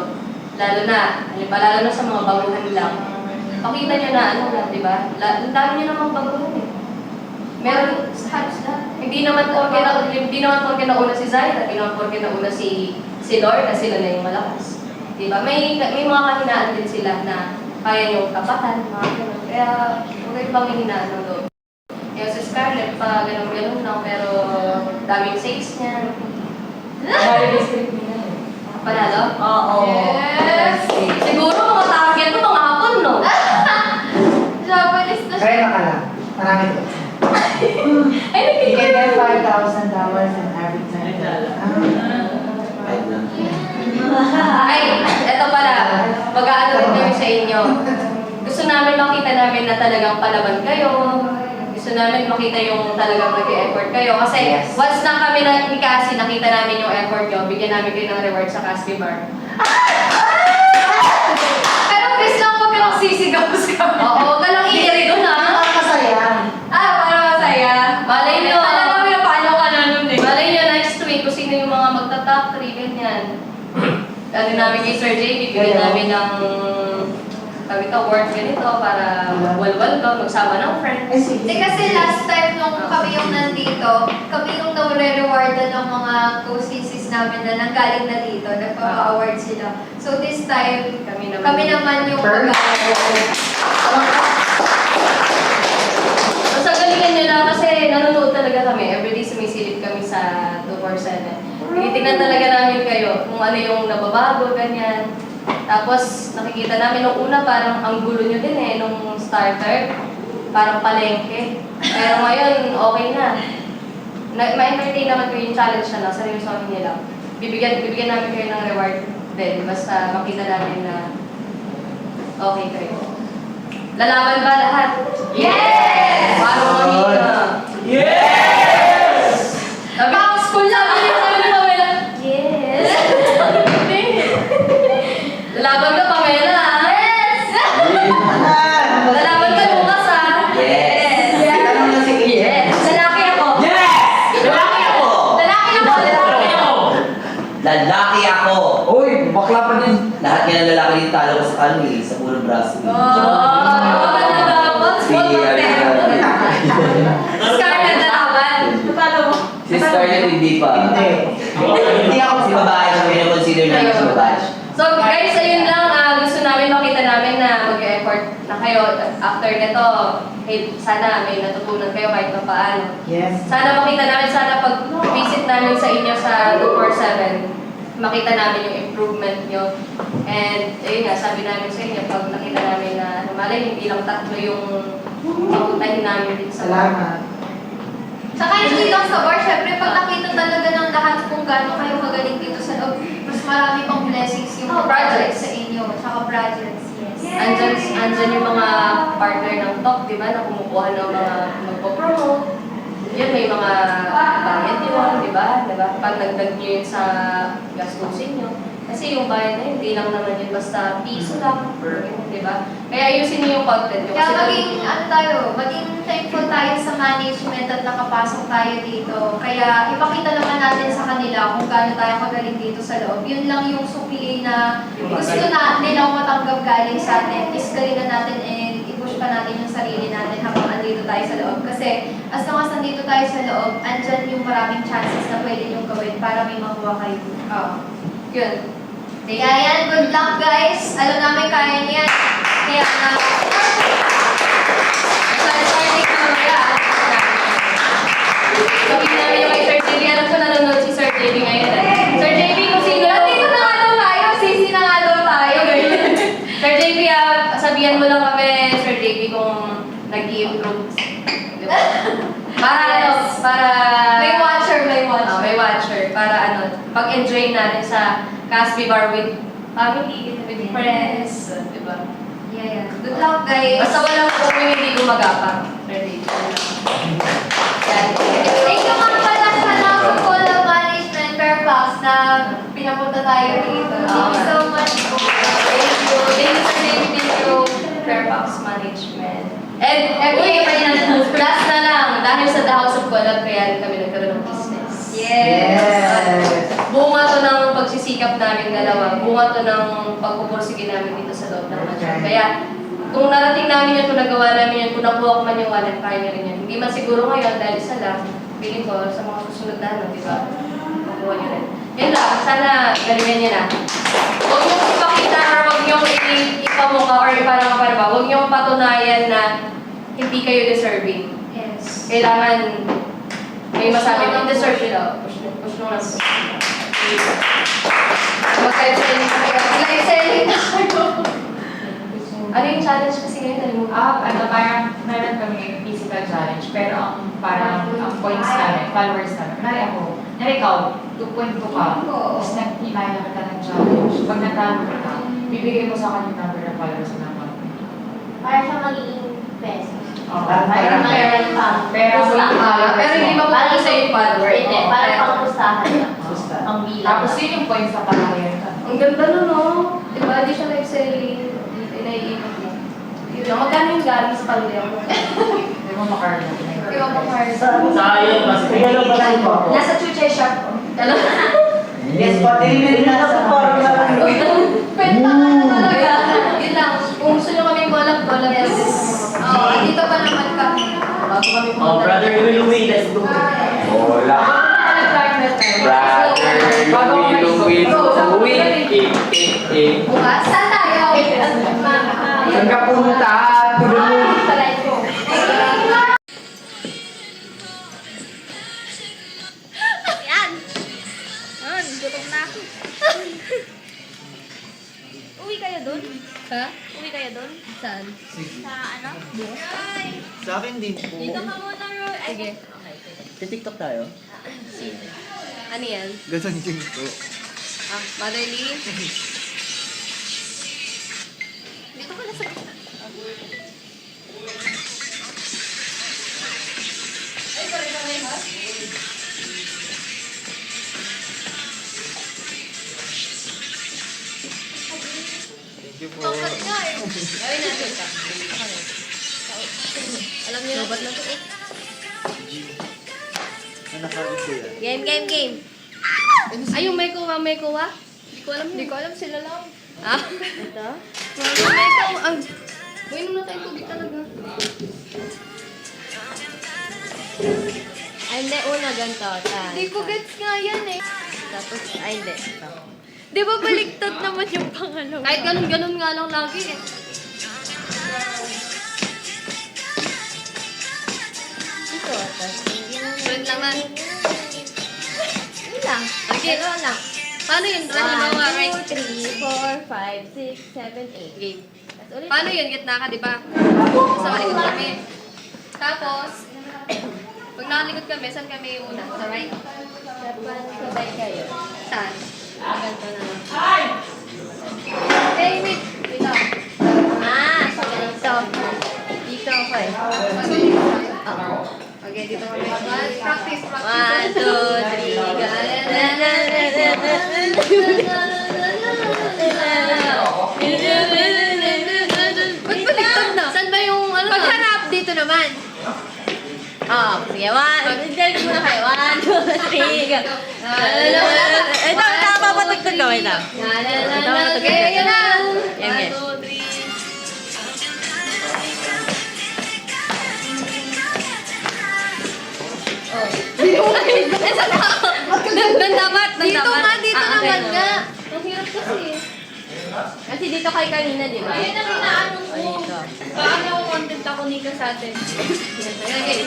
Lalo na sa mga baguhan lang. Pakita nyo na ano lang, di ba? Ang dami nyo namang baguhan eh. Meron sa halos na. Hindi naman porke nauna si Zaira, hindi naman porke nauna si Lord na sila na yung malakas. Di ba? May mga kahinaan din sila na kaya yung tapatan, mga ganun. Kaya huwag kayo bang hihinaan ng loob. Yung si Scarlett pa ganun-ganun lang, pero daming saves niya. District nila. Panalo? Oo. Yes! Siguro mga target mo, mga hapon, no? Japanese na siya. Kaya ka lang. Marami ko. Ay, You can get $5,000 in every time. Right na. Ay, eto pala. Mag-aano rin kami sa inyo. Gusto namin makita namin na talagang palaban kayo. Gusto namin makita yung talagang nag-effort kayo. Kasi Yes. once na kami ni Cassie, nakita namin yung effort nyo, bigyan namin kayo ng reward sa Cassie Bar. Pero please lang, huwag ka lang sisigaw sa Oo, huwag ka lang iiri doon, ha? Nakakasaya. para masaya. Malay nyo. Alam namin na paano ka na nun eh. Malay nyo next week kung sino yung mga magta-top 3, ganyan. Ano namin kay Sir JB, bigyan namin ng sabi ka, work ganito para walwal ka, magsama ng friends. Hindi kasi last time nung kami yung nandito, kami yung nare-rewardan ng mga co-CCs namin na nanggaling na dito, nagpapa-award sila. So this time, Kami naman yung mag-award. So sa galingan nyo lang kasi nanonood talaga kami. Everyday sumisilip kami sa 247. Tinitignan talaga namin kayo kung ano yung nababago, ganyan. Tapos nakikita namin nung una parang ang gulo nyo din eh, nung starter. Parang palengke. Pero ngayon, okay na. Ma-entertain naman ko yung challenge na lang, seryosohin nyo lang. Bibigyan namin kayo ng reward din. Basta makita namin na okay kayo. Lalaban ba lahat? Yes! Paano mamina? Yes! Pang school lang, sabi ni Pamela. Yes! Lalaban ka, Pamela, ha? Yes! Lalaban ka, Lucas, ha? Yes! Tanong na si Kim. Yes! Lalaki ako. Yes! Lalaki ako! Lalaki ako. Lalaki ako! Lalaki ako! Uy, bakla pa din. Lahat nga ng lalaki yung talo ko sa kanil, sa puro braso. Oh, ano dapat? Small content. Scarlett na laban. Natalo mo. Si Scarlett hindi pa. Hindi ako si babae, so consider namin si babae. So guys, ayun lang, gusto namin makita namin na mag-effort na kayo after nito. Hey, sana may natutunan kayo kahit pa paano. Yes. Sana makita namin, sana pag visit namin sa inyo sa 247, makita namin yung improvement nyo. And ayun nga, sabi namin sa inyo, pag nakita namin na malay, hindi lang tatlo yung papuntahin namin dito sa bar. Salamat. Saka hindi lang sa bar, syempre pag nakita talaga ng lahat kung gaano kayo magaling dito sa loob, mas marami pang blessings yung projects sa inyo, saka projects, yes. Andyan yung mga partner ng top, di ba, na kumukuha ng mga magpo-promote. Yun, may mga bayad yun, di ba? Pag nagdag nyo yun sa gastusin nyo. Kasi yung bayad na yun, hindi lang naman yun basta piso lang, di ba? Kaya ayusin nyo yung content nyo. Kaya Kasi maging thankful tayo sa management at nakapasok tayo dito. Kaya ipakita naman natin sa kanila kung gaano tayo kagaling dito sa loob. Yun lang yung supli na gusto na nilang matanggap galing sa atin. Is galingan natin and i-push pa natin yung sarili natin habang andito tayo sa loob. Kasi as long as nandito tayo sa loob, andyan yung maraming chances na pwede nyo gawin para may makuha kayo. Yun. Kaya yan, good luck guys. Alam namin kaya niyan. Kaya Starting na mamaya. Sabihin namin yung kay Sir JB. Alam ko nanonood si Sir JB ngayon. Sir JB, kung sino... Nandito na nga daw tayo. Sisi na nga daw tayo. Sir JB, sabihan mo lang kami, Sir JB, kung nag-i-improve. Diba? Para... May watcher. May watcher. Para pag-enjoy natin sa Caspi Bar with family, with friends. Diba? Yeah. Good luck guys. Basta walang kung hindi gumagapang. Sir JB. Yan. Thank you nga pala sa Nakapol Management Fairfax na pinapunta tayo dito. Thank you so much po. Thank you. Thank you, Sir JB. Thank you, Fairfax Management. And last na lang, dahil sa The House of Collab, kaya rin kami nagkaroon ng business. Yes. Bunga to ng pagsisikap namin dalawa. Bunga to ng pagpupursige namin dito sa loob ng mansion. Kaya, kung narating namin yan, kung nagawa namin yan, kung nakuha ko man yung wallet, kaya nyo rin yan. Hindi man siguro ngayon, dahil isa lang, feeling ko sa mga susunod na ano, di ba? Makuha nyo rin. Yun lang, sana galingan nyo na. Huwag nyo ipakita or huwag nyo ipamukha or parang ba, huwag nyo patunayan na hindi kayo deserving. Yes. Kailangan may masabi na deserve nila. Push nyo lang. Mag-selling na kayo. Mag-selling na kayo. Ano yung challenge kasi ngayon? Parang meron kami physical challenge, pero parang ang points namin, followers namin. Kunwari ako, ikaw, 2.2 ka, tapos nag-inaya ka ng challenge. Pag natalo ka, bibigay mo sa akin yung number ng followers na naman. Para siya magiging pesos. Pero Pero hindi mapupunta sa yung follower. Hindi, para pang-pustahan lang. Ang bilang. Tapos yun yung points na palayan ka. Ang ganda nun, no? Diba? Di siya live selling. Naiikot mo. Yun lang. Magkano yung galing sa pamilya mo? Hindi mo makarga. Di ba pang hard? Sayang, mas Nasa Chuchay shop ko. Alam mo? Yes po, delivery na sa parang Penta ka na talaga. Yun lang. Kung gusto nyo kami collab. Dito pa naman kami. Bago kami Oh, brother, you will win. Let's go. Wala. Bukas, saan tayo? Saan ka punta? Yan! Gutom na ako. Uwi kayo dun? Ha? Uwi kayo dun? Saan? Sa ano? Hi! Sa akin din po. Dito ka muna, Roy. Ay, Sige. TikTok tayo. Ano yan? Ganun din po. Motherly? dito ka na sa gitna. Thank you po. Tongkat nga eh. Gawin natin ka. Alam niyo na ba't na to? Nakakabit ko yan. Game. Ay, yung may kuha. Hindi ko alam yun. Hindi ko alam, sila lang. Ito? May kuha. Uy, na tayong tubig talaga. Ay, hindi. Una, ganito. Hindi ko gets nga yan eh. Tapos, ay, hindi. Di ba baliktad naman yung pangalawa? Kahit ganun nga lang lagi eh. Ito, tapos, Friend lang man. yun lang. Okay. Ano lang. Paano yun? Halimbawa, right? 1, 2, 3, 4, 5, 6, 7, 8. Game. Tapos ulit. Paano yun? Gitna ka, di ba? Sa malikot kami. Tapos, pag nakalikot kami, saan kami una? Sa right? Dapat sabay kayo. Saan? Ganito na lang. Hey, wait. Wait lang. So ganito. Dito ako eh. Oo. Okay, dito kami. Practice. 1, 2, 3, Ba't baliktad na? Saan ba yung ano? Pagharap dito naman. sige, 1. Dali muna kayo. 1, 2, 3, go. Ito, papatugtog ka. Wait lang. Okay, yan na. Yan, 1, 2, 3. Doon dapat. Dito nga, dito okay. naman nga. Ang hirap kasi. Kasi dito kayo kanina, di ba? Ayun ang inaano ko. Dito. Paano ako content ako Nika sa atin? Okay.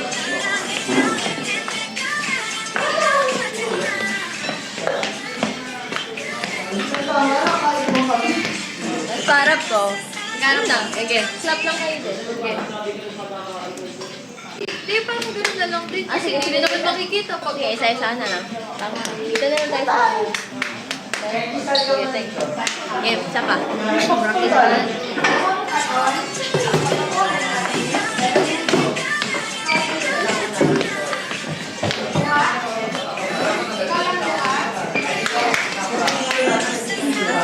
Sarap ko. Ganap lang. Okay. Slap lang kayo din. Okay. Di parang ganun na lang din. Sige, Hindi naman makikita pag Sige, isa-isa na lang. Tama. Dito na lang tayo sa Sige, thank you. Game, isa pa. Practice pa lang.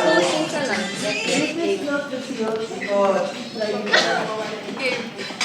Pushing ka lang. Ito. Game.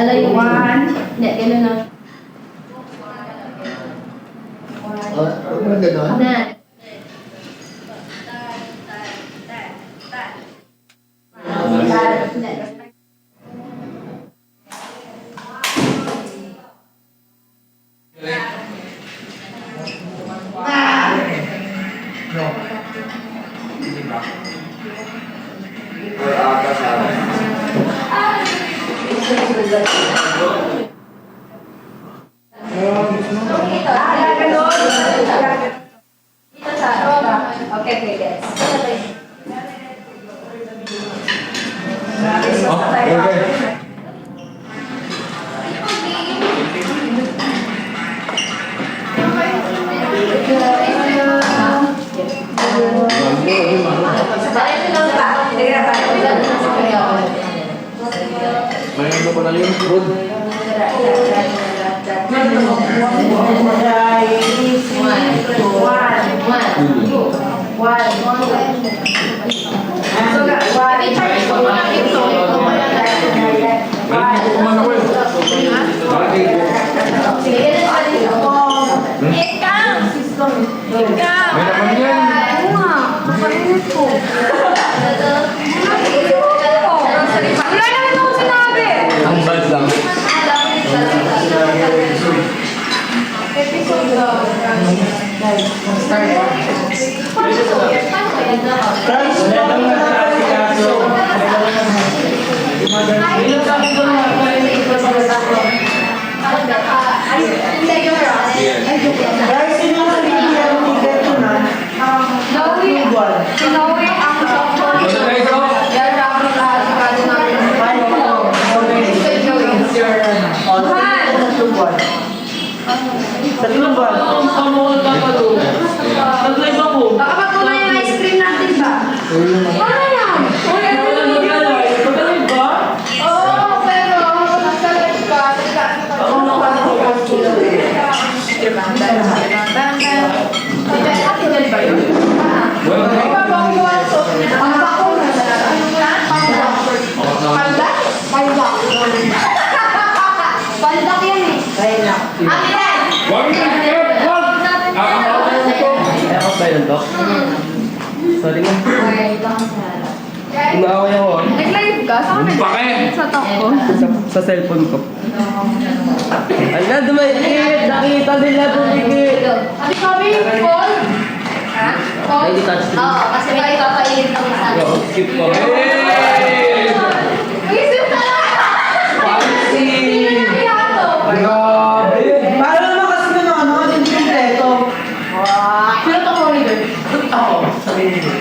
Lalayo. Hindi, ganun lang. Na. Okay, yes. Mayroon ko na yung food. Ang bad lang. Tatlong buwan. Nag-live ako. Baka magkuha yung ice cream natin ba? Wala yan! Nag-live ba? Oo, pero nagsalit ka, nagkaan ka. Diba? Ba yun? Pandak yan eh. Amin yan! Wag na! Wag! Ako ba yun, Dok? Sorry nga. Inaaway ako. Nag-live ka? Saan ka Bakit? Sa talk ko. Sa cellphone ko. Ala, dumikit! Nakita nila dumikit! Abi kami, Paul? Ha? Paul? Hindi touch screen. Oo, kasi may papainit ang isa. Oo, skip ko. Hey! Isip ka lang! Policy! Sino na pilato? Grabe! Paano naman kasi ng ano? Hindi kompleto. Sino to ko leader? Ako. Sabihin mo.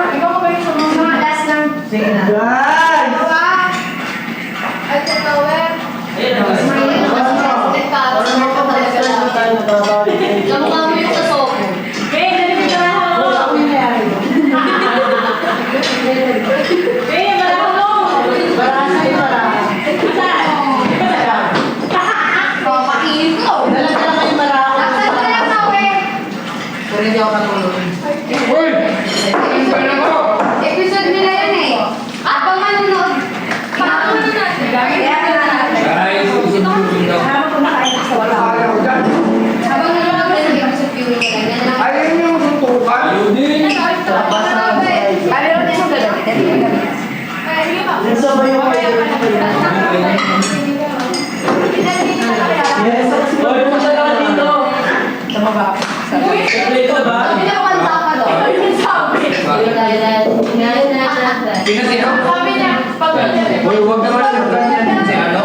Ikaw ko ba yung mga last lang? Sige na. Guys! Ay, Tetower. Ayun na. Kamukha mo yung kasoko. Episode nila yun eh. Abang manonood. Paano na natin? Guys, Habang nanonood yung episode viewing nila. ayun yung suntukan. Ayun din. Nasa ba yung Yes, Hoy, punta ka dito. Sa baba. Plate na ba? Pinasino? Hoy, huwag naman yung ganyan. Si ano?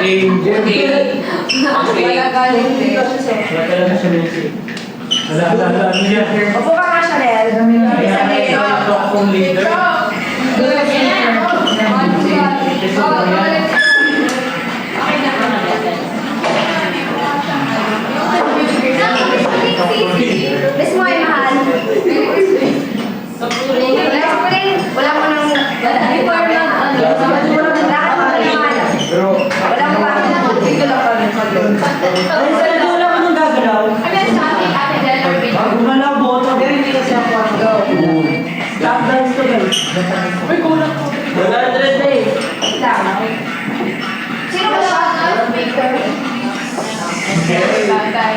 Angel. Wala talaga siya music. Wala niya. Opo ka nga, Chanel. Kung leader. Miss mo ay mahal. Wala mo nang... Before mag... Wala mo pa. Dito lang kami. Ay, sa'yo ko lang anong gagalaw. Ano yan sa akin? Ate Jenner. Pag gumalaw boto, pero hindi kasi ako ang go. Stop dance to guys. Uy, kulang ko. 100 days.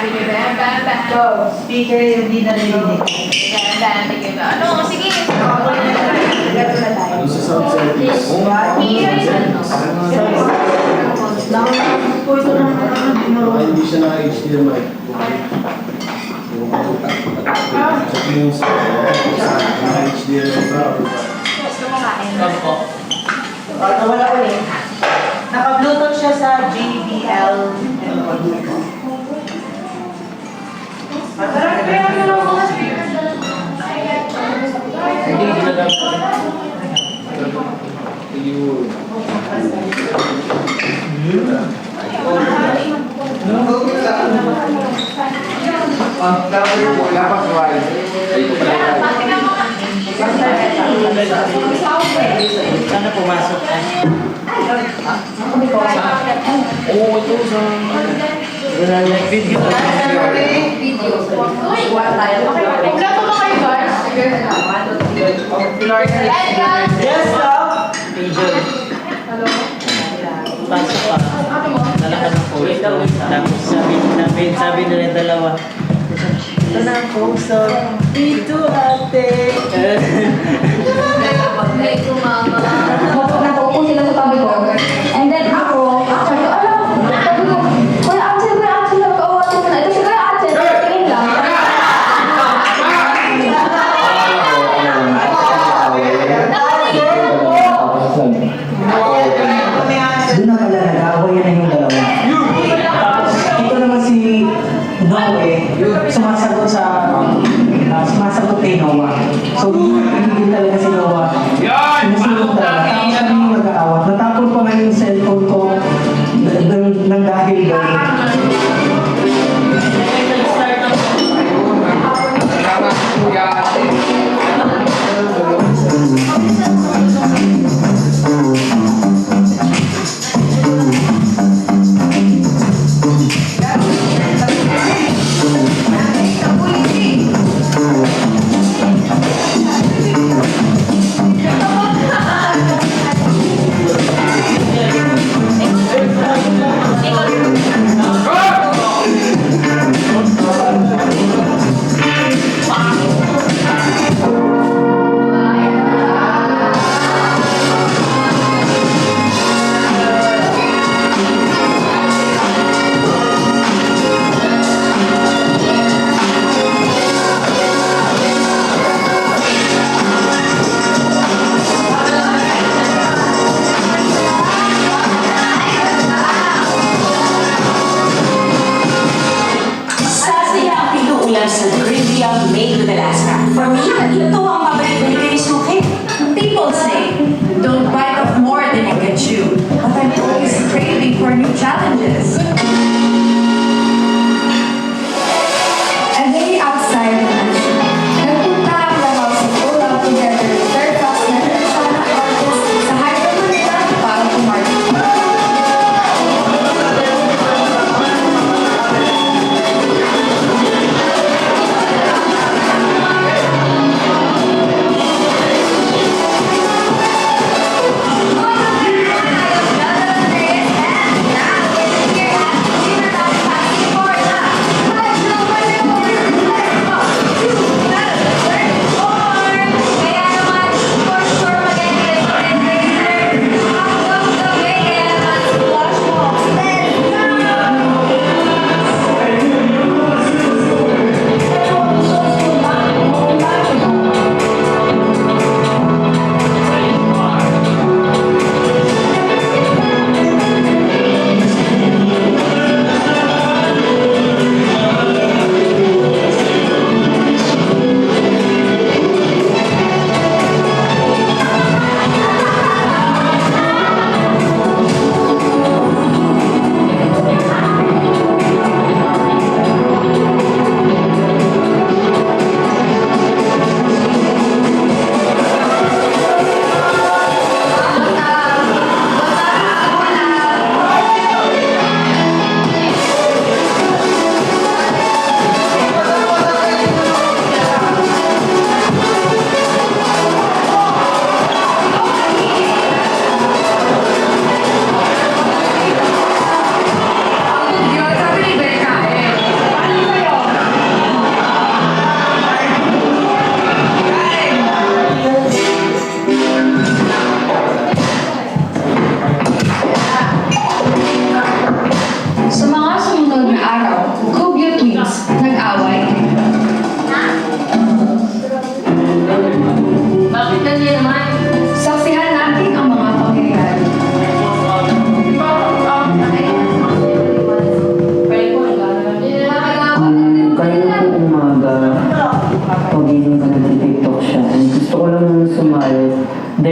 sige, bam, bam, bam. Speaker yung di narinig. Bam, bam, sige, bam. Ano, sige. Ano sa sound service? Hindi siya naka-HDMI. Check mo sa naka-HDMI pa. Wala ulit. Naka-Bluetooth siya sa JBL. Hindi ginagamit. Ayun. Sana pumasok ka. Oo, ito sa... Wala yung video. Kompleto ba kayo, guys? Sige. Yes, love! Angel. Hello? Pasok pa. Nalakan ng post. Tapos sabi nila yung dalawa. Ito na ang post. Ito ate. May kumama. Nakaupo sila sa tabi ko. And then ako, sabi ko, sabi ko, Kuya Axel, nagkaawatin mo na. Ito si Kuya Axel, tingin lang. Doon na pala nag-aaway na yung dalawa. Ito naman si Noe, sumasagot kay Noah. So, hindi talaga si Noah. Sinusunod talaga. Tapos kami yung mag-aawat. Natapon pa nga yung cellphone ko nang dahil doon. Salamat, Kuya Ate.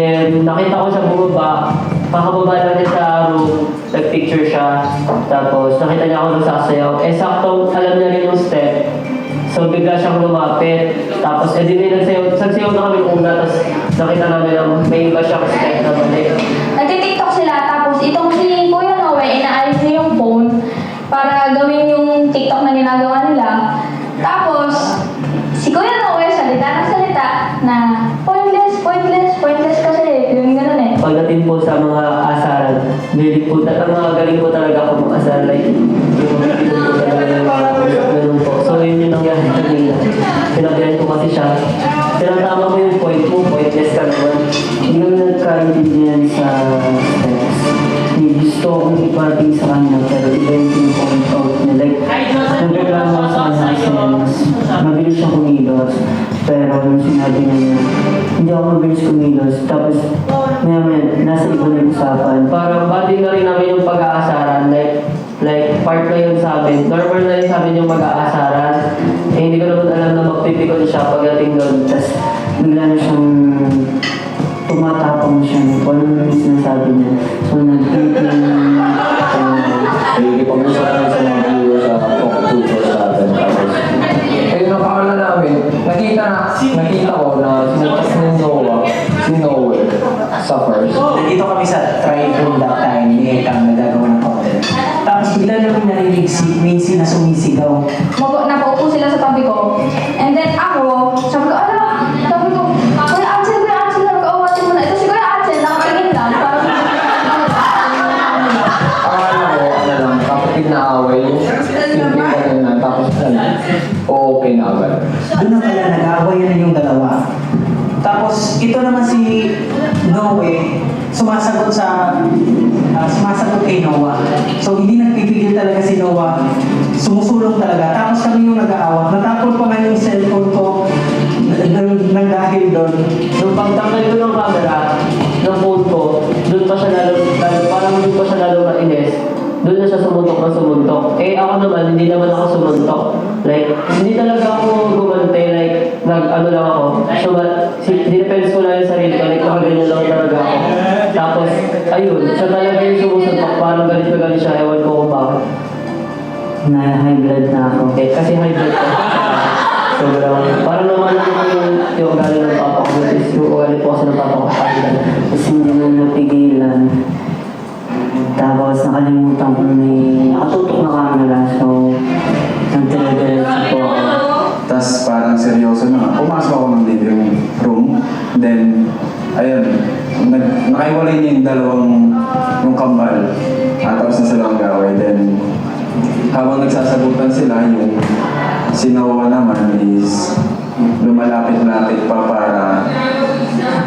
Then, nakita ko siya bumaba. Pakababa lang niya sa room, nag-picture siya. Tapos, nakita niya ako nagsasayaw. Eh, saktong alam niya rin yung step. So, bigla siyang lumapit. Tapos, di may nagsayaw na kami una. Tapos, nakita namin na may iba siyang step na balik. Nagtitiktok sila, tapos itong si Kuya Noe, inaayos niya yung phone para gawin yung TikTok na ginagawa nila. Tapos, si Kuya Noe, salita ng salita na pointless kasi yung gano'n eh. Pagdating po sa mga asaran, mga galing po talaga ako mga asaran. Like, yung mga po talaga yung ganun po. So, yun yung nangyari kanina. Sinabihan ko kasi siya, tinatama mo yung point mo, pointless ka naman. Hindi kami nagkaintindihan sa steps. May gusto akong iparating sa kanya pero iba yung point out niya. Like, nagreklamo sa kanya since mabilis siya kumilos. Pero nung sinabi niya, hindi ako mabilis kumilos. Tapos, maya nasa iba na yung usapan. Parang bati na rin namin yung pag-aasaran. Like, part na yun sa amin. Normal na rin sa amin yung mag-aasaran. Eh, hindi ko naman alam na magpipikon siya pagdating doon. Tapos, bigla na siyang tumatapang siya. Kung ano yung sinasabi niya. So, Pag-usap kami sa mga viewers sa tutor sa atin. Tapos, nakakala namin, nakita ko na sinachat ni Noah, si Noel, suffers. Nandito kami sa tri-room that time, ni Ekang nagagawa ng content. Tapos bigla namin narinig si Macy na sumisigaw. Napaupo sila sa tabi ko. And then ako, sabi ko, Kuya Ansel, nag-awatin mo na. Ito si Kuya Ansel, nakatingin lang. Parang Akala ko, kapatid na away, yung simple ka na, tapos okay na agad. Doon na pala nag-away na yung dalawa. Tapos ito naman si Noe, sumasagot kay Noah. So hindi nagpipigil talaga si Noah, sumusulong talaga. Tapos kami yung nag-aawat. Natapon pa nga yung cellphone ko nang dahil doon. Nung pagtanggal ko ng camera, ng phone ko, doon pa siya lalo mainis. Doon na siya sumuntok. Eh ako naman, hindi naman ako sumuntok. Like, hindi talaga ako gumante, like, nag-ano lang ako. So, dinepends ko lang yung sarili ko, like, nakaganyan lang talaga ako. Tapos, ayun, siya talaga yung sumusuntok, parang galit na galit siya, ewan ko kung bakit. Na high blood na ako. Eh, kasi high blood ko. Parang naman ako yung ugali ng papa ko, yung ugali po kasi ng papa ko, Tapos hindi na napigilan. Tapos nakalimutan ko nakatutok na camera. So, nagtalaga po ako. Tapos parang seryoso na. Pumasok ako ng living room. Then, ayun, nakaiwalay niya yung kambal. Tapos na silang gawin. Then, habang nagsasagutan sila, yung sinawa naman is lumalapit-lapit pa para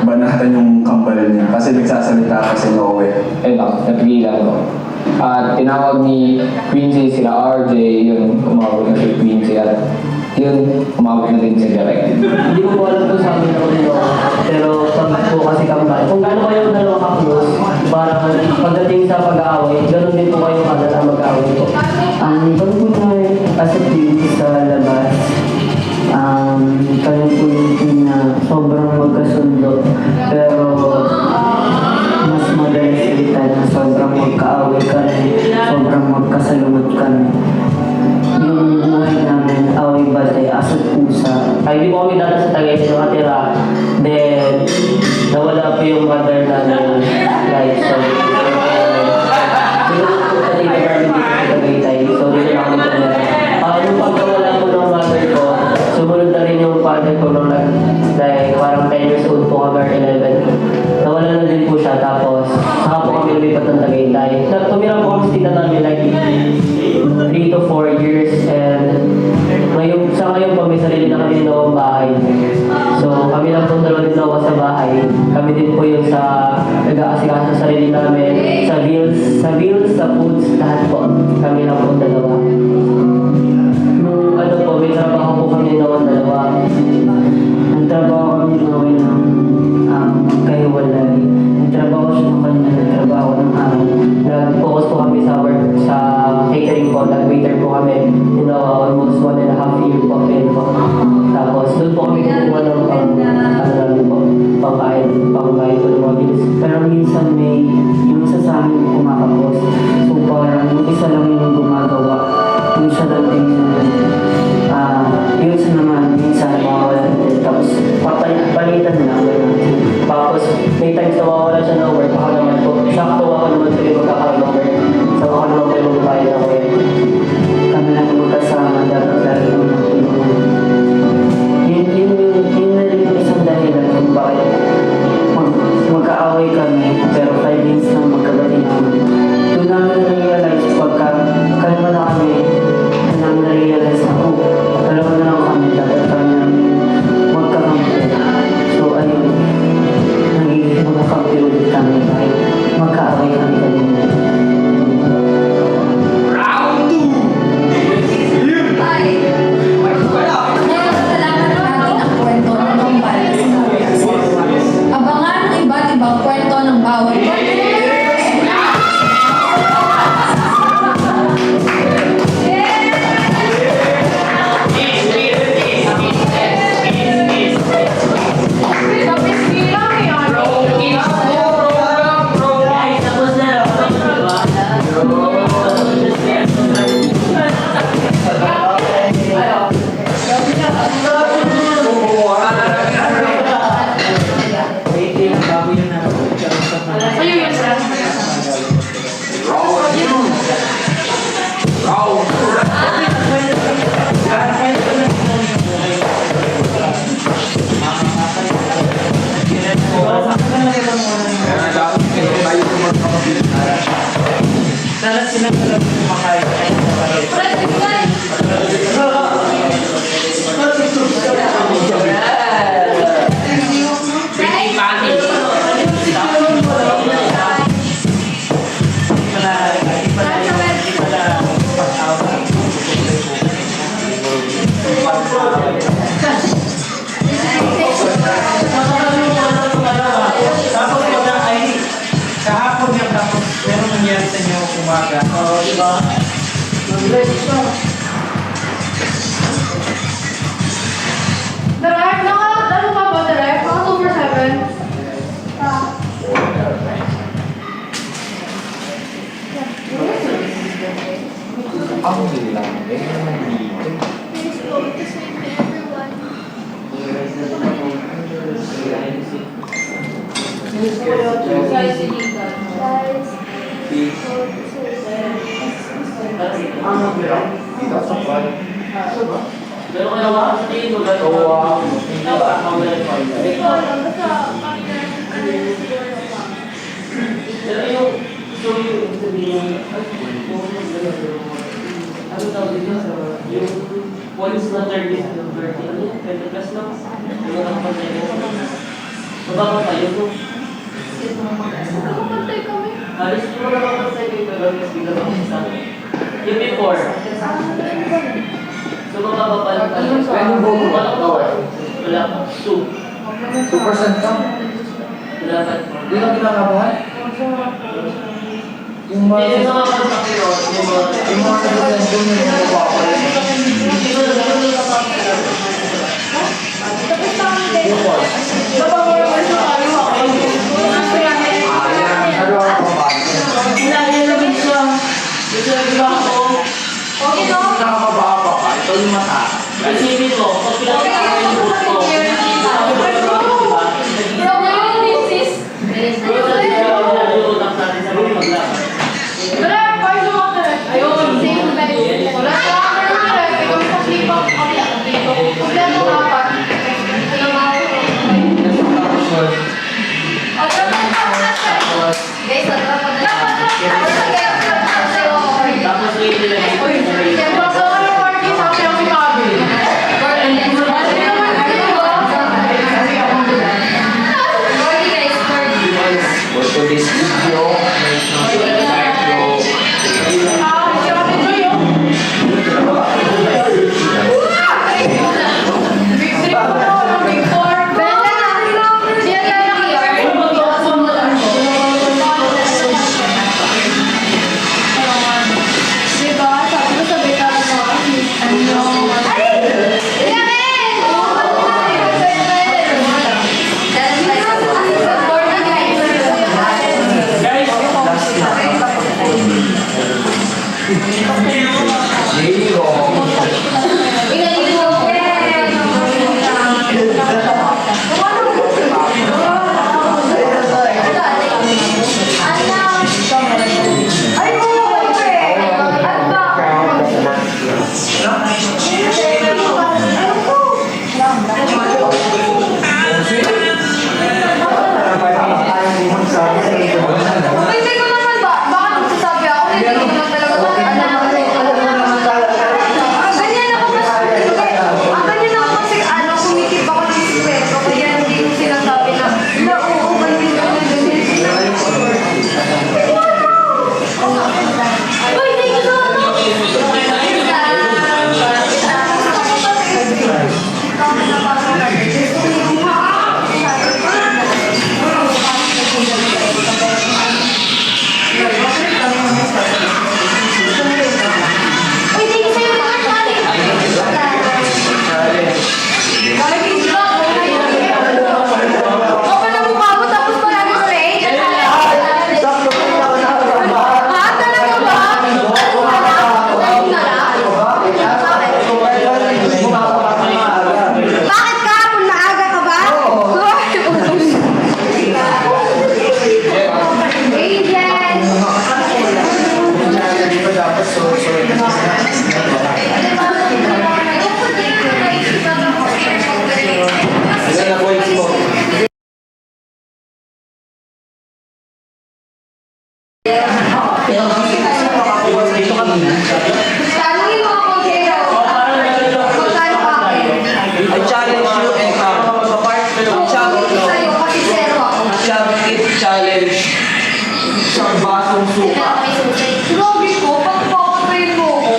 banatan yung kambal niya. Kasi nagsasalita kasi Noe. Ayun lang, napigilan ko. At tinawag ni Quincy sila RJ, yun, umabot na si Quincy at yun, umabot na din si Derek. Hindi ko po alam kung sabi na ko nito, pero pag po kasi kambal. Kung gaano kayo dalawa ka-close, parang pagdating sa pag-aaway, ganoon din po kayo kadala mag-aaway po. Ang pagpunay as a team sa labas, kaya po yung na sobrang magkasundo. Pero mas madalas salita na sobrang magkaaway kami, sobrang magkasalunod kami. Yung buhay namin, away batay, asat pusa. Ay, di po kami dati sa Tagaytay nakatira. Then, nawala po yung mother namin. Like, so, sinunod po sa dito namin dito sa Tagaytay. So, dito na kami tumira. Nung pagkawala po ng mother ko, sumunod na rin yung father ko nung like, parang 10 years old po kami or 11. Nawala na din po siya. Tapos, saka po kami lumipat ng Tagaytay. Tumira po kami sa tita namin like 3 to 4 years. And sa ngayon po, may sarili na kami ng bahay. So, kami lang po dalawa din sa bahay. Kami din po yung nag-aasikaso sa sarili namin. Sa bills, sa foods, lahat po. Kami lang po dalawa. Nung may trabaho po kami noon dalawa. Nagtrabaho kami namin ng magkahiwalay. Nagtrabaho siya ng kanya, nagtrabaho ng araw. Nag-focus po kami sa work, sa catering po. Nag-waiter po kami. Almost 1.5 year po kami po. Tapos doon po kami kumuha ng pangkain po ng mga Pero minsan may yung isa sa amin kumakapos. So parang yung isa lang yung gumagawa. Yung isa lang din yung isa naman, minsan mawawala din. Tapos palitan lang. Ganun. Tapos may times na mawawala siya ng work. Ako naman po, sakto ako naman po yung magkakaroon ng work. So ako naman po yung magbayad ng work. Kami lang yung magkasama, dapat lagi ng matulungan. Yun na rin yung isang dahilan kung bakit magkaaway kami, pero 5 minutes na magkagaling kami. Doon namin na-realize pagka kalma na kami, doon namin na-realize na, dalawa na lang kami, dapat kami namin magkakampi. So ayun, nagiging magkakampi ulit kami kahit magkaaway kami kanina. Abangan ang iba't ibang kwento ng bawat Pero kaya nga, sa tingin mo, pero yung, so yung sabihin, ano tawag dito sa, yung points na 30 to 30, ano yun, 20 plus lang? Yung nakapag-seconds. Mababa pa yun, no? Alis mo na nakapag-seconds, mas bigla pa sa yung before. So mababa pa lang tayo. Wala pa. 2% ka? Wala pa. Di ka kinakabahan? Yung mga... Yung mga kapatid, yung mga nagsasabi doon yung mga kapapal. Yung course. Nakakababa ka, ito yung mata. Isipin mo, pag pinakita yung buhok ko, tapos For this video, Hindi ko naman ba? Baka nagsasabi ako, hindi ko naman talaga ganyan ako kasi kumikip ako ng sikreto, kaya hindi ko sinasabi na, oo, ganyan ako, ganyan. Uy, thank you so Uy, thank you sa'yo naman, Charlie. Okay na mukha mo, tapos palagi sa rate. Ha? Talaga ba? Bakit ka? Kung maaga ka ba? Tanungin mo ako, Jero. Magkano ka akin? I challenge you and challenge Sa'yo, kasi zero ako. challenge isang basong suka. Grabe ko, ba't papatayin mo ako?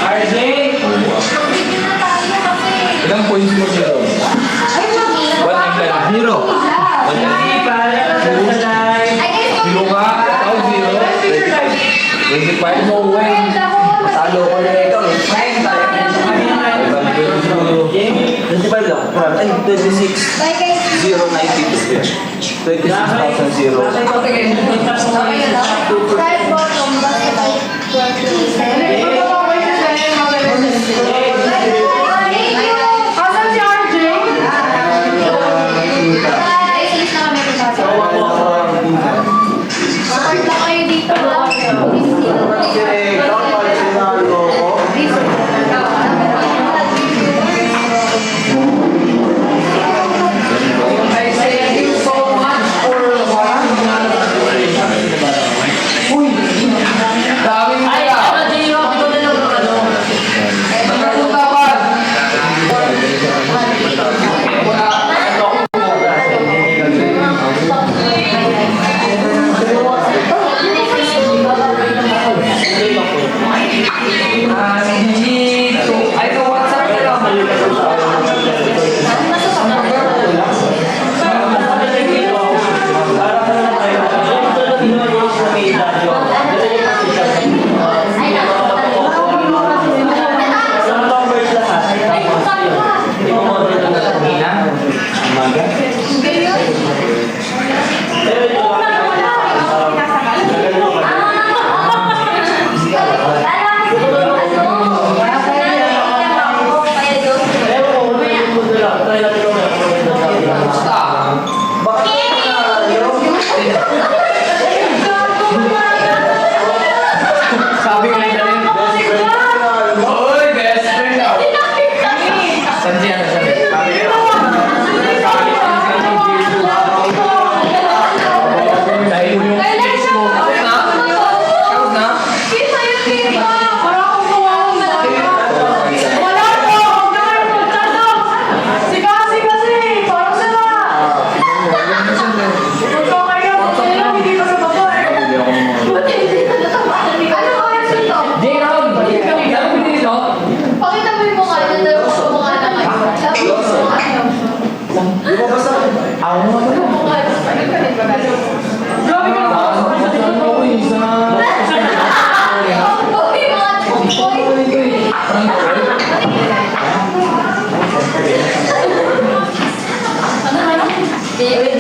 RJ! Magbigyan na tayo kasi. Ilang points mo siya doon? Ay, mag-ilan One and ten. Zero. Zero ka? Ikaw, zero. 25 mo, win. Talo ko na ikaw eh. 25 lang. Ay, 26. Bye, guys. 092. 26,000 zero. Right bottom, basta tayo. 12. Asan si RJ? Support na kayo dito. Thank you so much for Daming Ay, nila. Jiro, ito na lang ano. Nagkakutapan. I know what's up na lang. Sabi ko lang dali. Oy, best friend daw. Sanji ano siya? Sabi ko. Dahil yung face mo. Tapos na? Ano oras ito? J-Round! Anong bilis no? Pakita mo yung mukha niya, dalawa sa mukha naman. Di ba basta? Ako mo ba? Grabe ka Tomboy, mga tomboy. Baby,